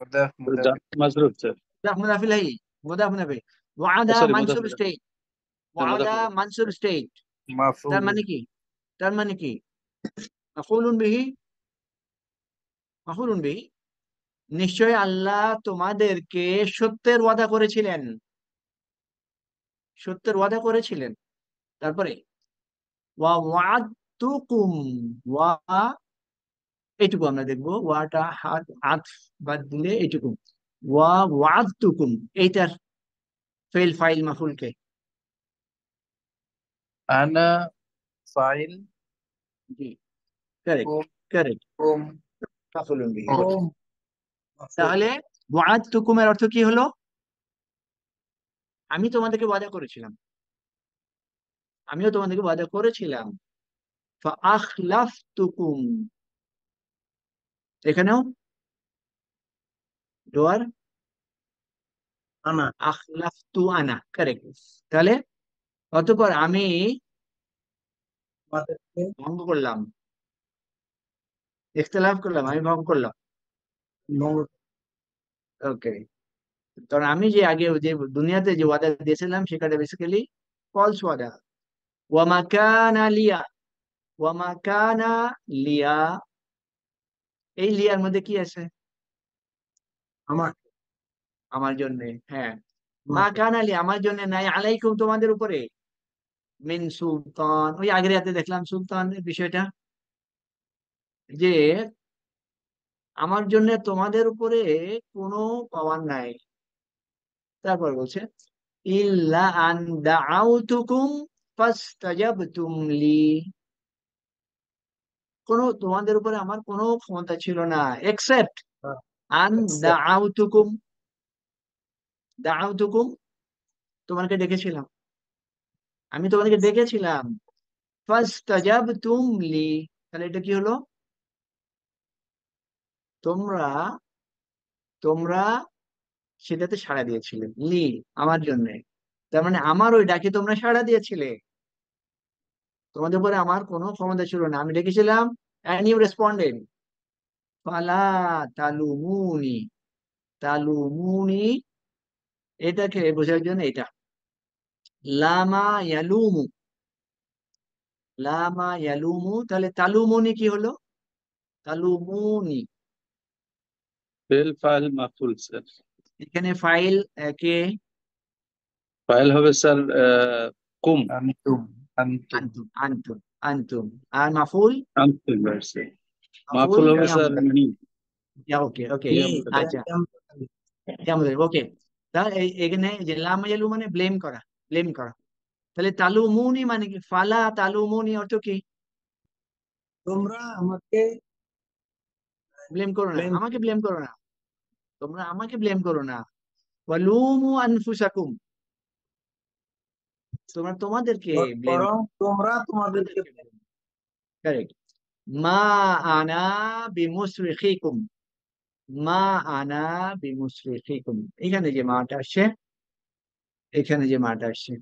মুদাফ মুদাফ মাজরুর স্যার। মুদাফ মুদাফ ইলাইহি, মুদাফ মুদাফ ইলাইহি। ওয়াদা সরি, মানসুব স্টেট, ওয়াদা মুদাফির। মানসুব স্টেট, তার মাফউল মানে কি, তার মানে কি, মাফউলুন বিহি, মাফউলুন বিহি, নিশ্চয় আল্লাহ তোমাদেরকে সত্যের ওয়াদা করেছিলেন, সত্যের ওয়াদা করেছিলেন। তারপরে ওয়া ওয়াদতুকুম, ওয়া, এইটুকু আমরা দেখবো, ওয়াটা হাত আতফ বাদ দিলে এইটুকু, ওয়া ওয়াদতুকুম, এইটার ফেল ফাইল মাফুল কে? أنا فاعل জি, কারেক্ট, قم কারেক্ট, قم মাফুলুন বিহি। قم কুম মাফুল। তাহলে ওয়াদতুকুমের অর্থ কি হলো? আমি তোমাদেরকে ওয়াদা করেছিলাম, আমিও তোমাদেরকে ওয়াদা করেছিলাম। ফাআখলাফতুকুম, এখানেও ডোয়ার আনা আখলাফতু আনা, কারেক্ট। তাহলে অতঃপর আমি তোমাদেরকে ভঙ্গ করলাম, ইখতিলাফ করলাম, আমি ভঙ্গ করলাম। ভঙ্গ ওকে, কারণ আমি যে আগে যে দুনিয়াতে যে ওয়াদা দিয়েছিলাম সেখানে বেসিক্যালি ফলস ওয়াদা। ওয়ামা কানা লিয়া, ওয়ামা কানা লিয়া, এই লিয়ার মধ্যে কি আছে? আমার আমার জন্য, হ্যাঁ। মা আমাকে কানা লিয়া, আমার জন্য নাই, আলাইকুম, তোমাদের উপরে, মিন সুলতান, ওই আগের রাতে দেখলাম সুলতানের বিষয়টা, যে আমার জন্য তোমাদের উপরে কোনো পাওয়ার নাই। তারপর বলছে ইল্লা আন দাআউতুকুম ফাস্তাজাবতুম লি, কোনো তোমাদের উপরে আমার কোনো ক্ষমতা ছিল না এক্সেপ্ট আন accept দাআউতুকুম, দাআউতুকুম, তোমাকে ডেকেছিলাম, আমি তোমাদেরকে ডেকেছিলাম, ফাস্তাজাবতুম লি, তাহলে এটা কি হলো? তোমরা তোমরা সেটাতে সাড়া দিয়েছিলে, লি, আমার জন্য। তার মানে আমার ওই ডাকে তোমরা সাড়া দিয়েছিলে, তোমাদের উপরে আমার কোনো ক্ষমতা ছিল না, আমি ডেকেছিলাম, and you responded। ফালা তালুমুনি, তালুমুনি এটাকে বোঝার জন্য এটা লামা ইয়ালুমু, লামা ইয়ালুমু, তাহলে তালুমুনি কি হলো? তালুমুনি, ফেল ফাইল মাফুল স্যার। এখানে ফাইল কে? ফাইল হবে স্যার কুম। أنتم أنتم আনতুম, আনতুম, আনতুম। আর মাফুল? আনতুম স্যার। মাফুল মাফুল হবে মিয়া স্যার মুতাকাল্লিম। মি। ওকে, ওকে, মি আচ্ছা, একদম ওকে। তাহলে এখানে যে লামা ইয়ালু মানে ব্লেম করা, ব্লেম করা। তাহলে তালুমুনি মানে কি? ফালা তালুমুনি অর্থ কি? তোমরা আমাকে ব্লেম করো না, ব্লেম আমাকে ব্লেম করো না, তোমরা আমাকে ব্লেম করো না। ওয়ালুমু আনফুসাকুম, তোমরা তোমাদেরকে ব্লেম বরং তোমরা তোমাদেরকে তোমাদেরকে blame, কারেক্ট। মা আনা বিমুসরিখিকুম, মা আনা বিমুসরিখিকুম, এখানে যে মাটা আসছে, এখানে যে মাটা আসছে,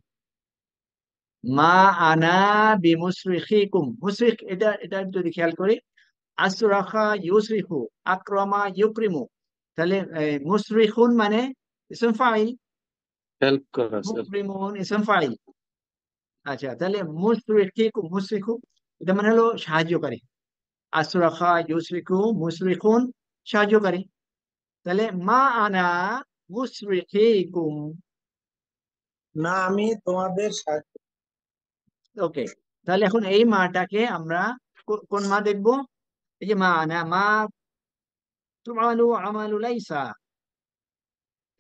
মা আনা বিমুসরিখিকুম, মুসরিখ, এটা এটা যদি খেয়াল করি, আসরাখা ইউসরিখু, আক্রমা ইউক্রিমু, তাহলে মুসরিখুন মানে ইসম ফাইল, হেল্প করা স্যার। মুকরিমুন ইসম ফাইল। আচ্ছা, তাহলে মুসরিখিকুম, মুসরিখু এটা মানে হলো সাহায্যকারী, আসরাখা ইউসরিখু, মুসরিখুন সাহায্যকারী। তাহলে মা আনা মুসরিখিকুম, না আমি তোমাদের সাহায্য ওকে। তাহলে এখন এই মাটাকে আমরা কোন মা দেখবো? এই যে মা আনা, মা তুমালু আমালু লাইসা,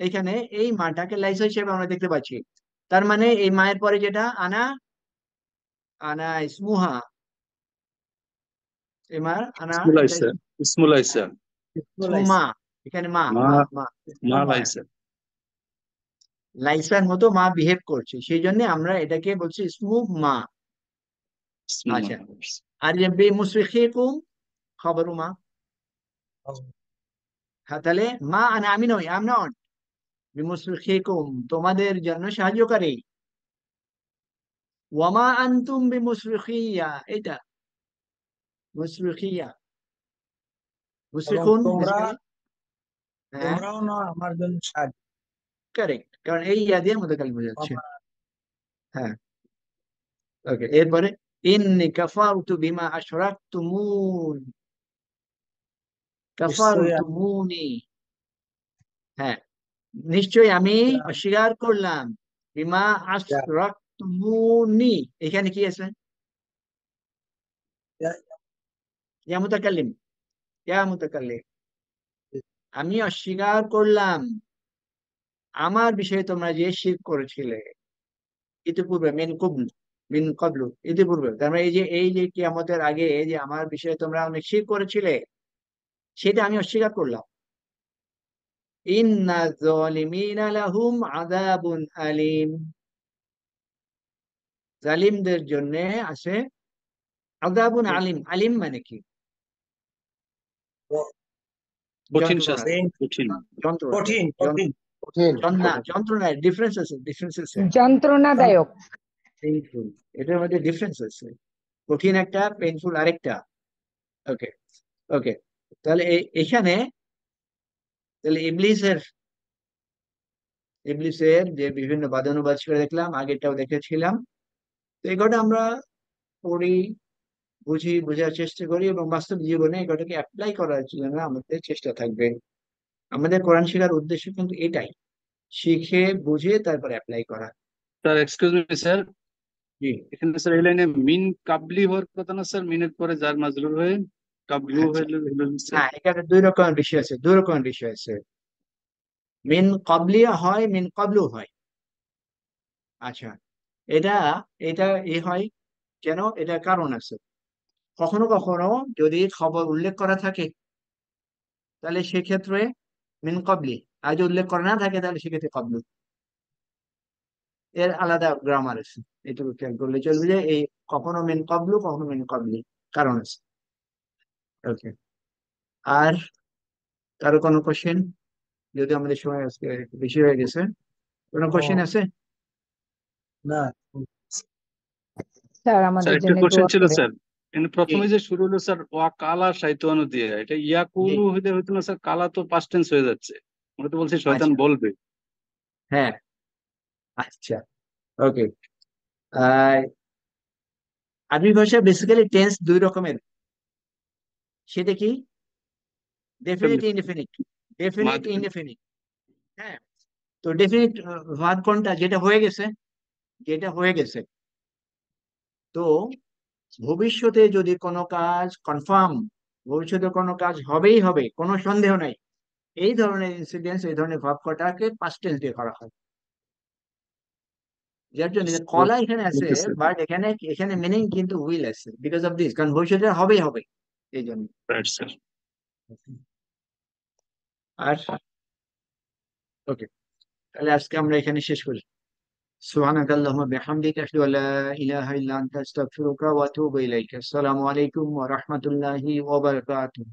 এখানে এই মাটাকে লাইসা হিসেবে আমরা দেখতে পাচ্ছি। তার মানে এই মায়ের পরে যেটা আনা, আনা ইসমুহা, এই মার আনা, ইসমুল এটা আইসা, ইসমুল আইসা। ইসমু মা, এখানে মা, মা, মা, মা, মা ইসমু মা। লাইসা। লাইসার মতো মা বিহেভ করছে, সেই জন্য আমরা এটাকে বলছি ইসমু মা। ইসমুল আচ্ছা, মা। আর যে বিমুসরিখিকুম খবরু মা। হ্যাঁ, তাহলে মা আনা, আমি নই, আম নট বিমুসরিখিকুম, তোমাদের জন্য সাহায্যকারী। ওয়ামা আনতুম বিমুসরিখিয়া, এটা মুসরিখিয়া, এবং মুসরিখুন তোমরা বেসিক্যালি, হ্যাঁ, তোমরাও না আমার জন্য সাহায্য কারেক্ট, কারণ এই ইয়া দিয়ে মুতাকাল্লিম বোঝাচ্ছে। আমার হ্যাঁ, ওকে। এরপরে ইন্নী কাফারতু বিমা আশরাকতুমুন, নিশ্চয়ই কাফারতুমুনি, হ্যাঁ, নিশ্চয়ই আমি আমি অস্বীকার করলাম বিমা আশরাকতুমুনি, এখানে কি আছে? ইয়া মুতাকাল্লিম, ইয়া মুতাকাল্লিম, আমি অস্বীকার করলাম আমার বিষয়ে তোমরা যে শিরক করেছিলে ইতিপূর্বে, মিন কবলু, ইতিপূর্বে। তার মানে এই যে কিয়ামতের আগে এই যে আমার বিষয়ে তোমরা অনেক শিরক করেছিলে, সেটা আমি অস্বীকার করলাম। ইন্না যালিমিনা লাহুম আযাবুন আলীম, জালিমদের জন্য আছে আযাবুন আলীম। আলীম মানে কি? কঠিন যন্ত্রণা, শাস্তি, কঠিন। যন্ত্রণা, কঠিন যন্ত্রণা, কঠিন কঠিন না যন্ত্রণা, ডিফারেন্স আছে, ডিফারেন্স আছে। যন্ত্রণাদায়ক। পেইনফুল, এটার মধ্যে ডিফারেন্স আছে। কঠিন একটা, পেইনফুল আরেকটা। ওকে, ওকে। তাহলে এখানে তাহলে ইবলিসের যে বিভিন্ন বাদানুবাদ করে দেখলাম, আগেরটাও দেখেছিলাম। তো এই কটা আমরা পড়ি, বুঝি, বোঝার চেষ্টা করি এবং বাস্তব জীবনে এই কটাকে অ্যাপ্লাই করার জন্য আমাদের চেষ্টা থাকবে। আমাদের কোরআন শেখার উদ্দেশ্য কিন্তু এটাই, শিখে বুঝে তারপর অ্যাপ্লাই করা। স্যার এক্সকিউজ মি স্যার, জি, এখানে স্যার এই লাইনে মিন কাবলি হওয়ার কথা না স্যার? মিনের পরে যার মাজরুর হয়ে কাবলু আচ্ছা। হলো স্যার। হ্যাঁ, এখানে দুই রকমের বিষয় আছে, দুই রকমের বিষয় আছে। মিন কাবলিয়া হয়, মিন কাবলু হয়। আচ্ছা, এটা এটা হয় কেন? এটা কারণ আছে। কখনো কখনো যদি খবর উল্লেখ করা থাকে তাহলে সেক্ষেত্রে মিন কাবলি, আর যদি উল্লেখ করা না থাকে তাহলে সেক্ষেত্রে কাবলু। এর আলাদা গ্রামার আছে, এটুকু খেয়াল করলে চলবে যে এই কখনো মিন কাবলু, কখনো মিন কাবলি, কারণ আছে। ওকে। আর কারো কোনো কোশ্চেন? যদি আমাদের সময় আজকে একটু বেশি হয়ে গেছে, কোনো ও, কোশ্চেন আছে? না স্যার স্যার আমাদের একটা জন্য কোশ্চেন দোয়া ছিল করেন। স্যার, কিন্তু জি, প্রথমে যে শুরু হলো স্যার ওয়া কালা শাইতানু দিয়ে, এটা জি। ইয়াকুলু হইতে হইতো না স্যার? কালা তো পাস্ট টেন্স হয়ে যাচ্ছে, আমরা তো বলছি শয়তান আচ্ছা, বলবে। হ্যাঁ, আচ্ছা, ওকে। আহ আরবি ভাষা বেসিক্যালি টেন্স দুই রকমের। সেটা কি? Definite, indefinite. ডেফিনিট, মাধ্যম। ইনডেফিনিট। হ্যাঁ। তো ডেফিনিট ভার্ব কোনটা? যেটা হয়ে গেছে, যেটা হয়ে গেছে। তো ভবিষ্যতে যদি কোনো কাজ কনফার্ম, ভবিষ্যতে কোনো কাজ হবেই হবে, কোনো সন্দেহ নাই, এই ধরনের ইনসিডেন্স, এই ধরনের ভাব কটাকে পাস্ট টেন্স দিয়ে করা হয়। যার জন্য যে কলা এখানে আছে, ওকে স্যার, বাট এখানে এখানে মিনিং কিন্তু উইল আছে, বিকজ অফ দিস, কারণ ভবিষ্যতে হবেই হবে এই জন্য। Right sir. আর ওকে, তাহলে আজকে আমরা এখানে শেষ করি। سبحانك اللهم بحمدك أشهد أن لا إله إلا أنت أستغفرك وأتوب إليك. السلام عليكم ورحمة الله وبركاته.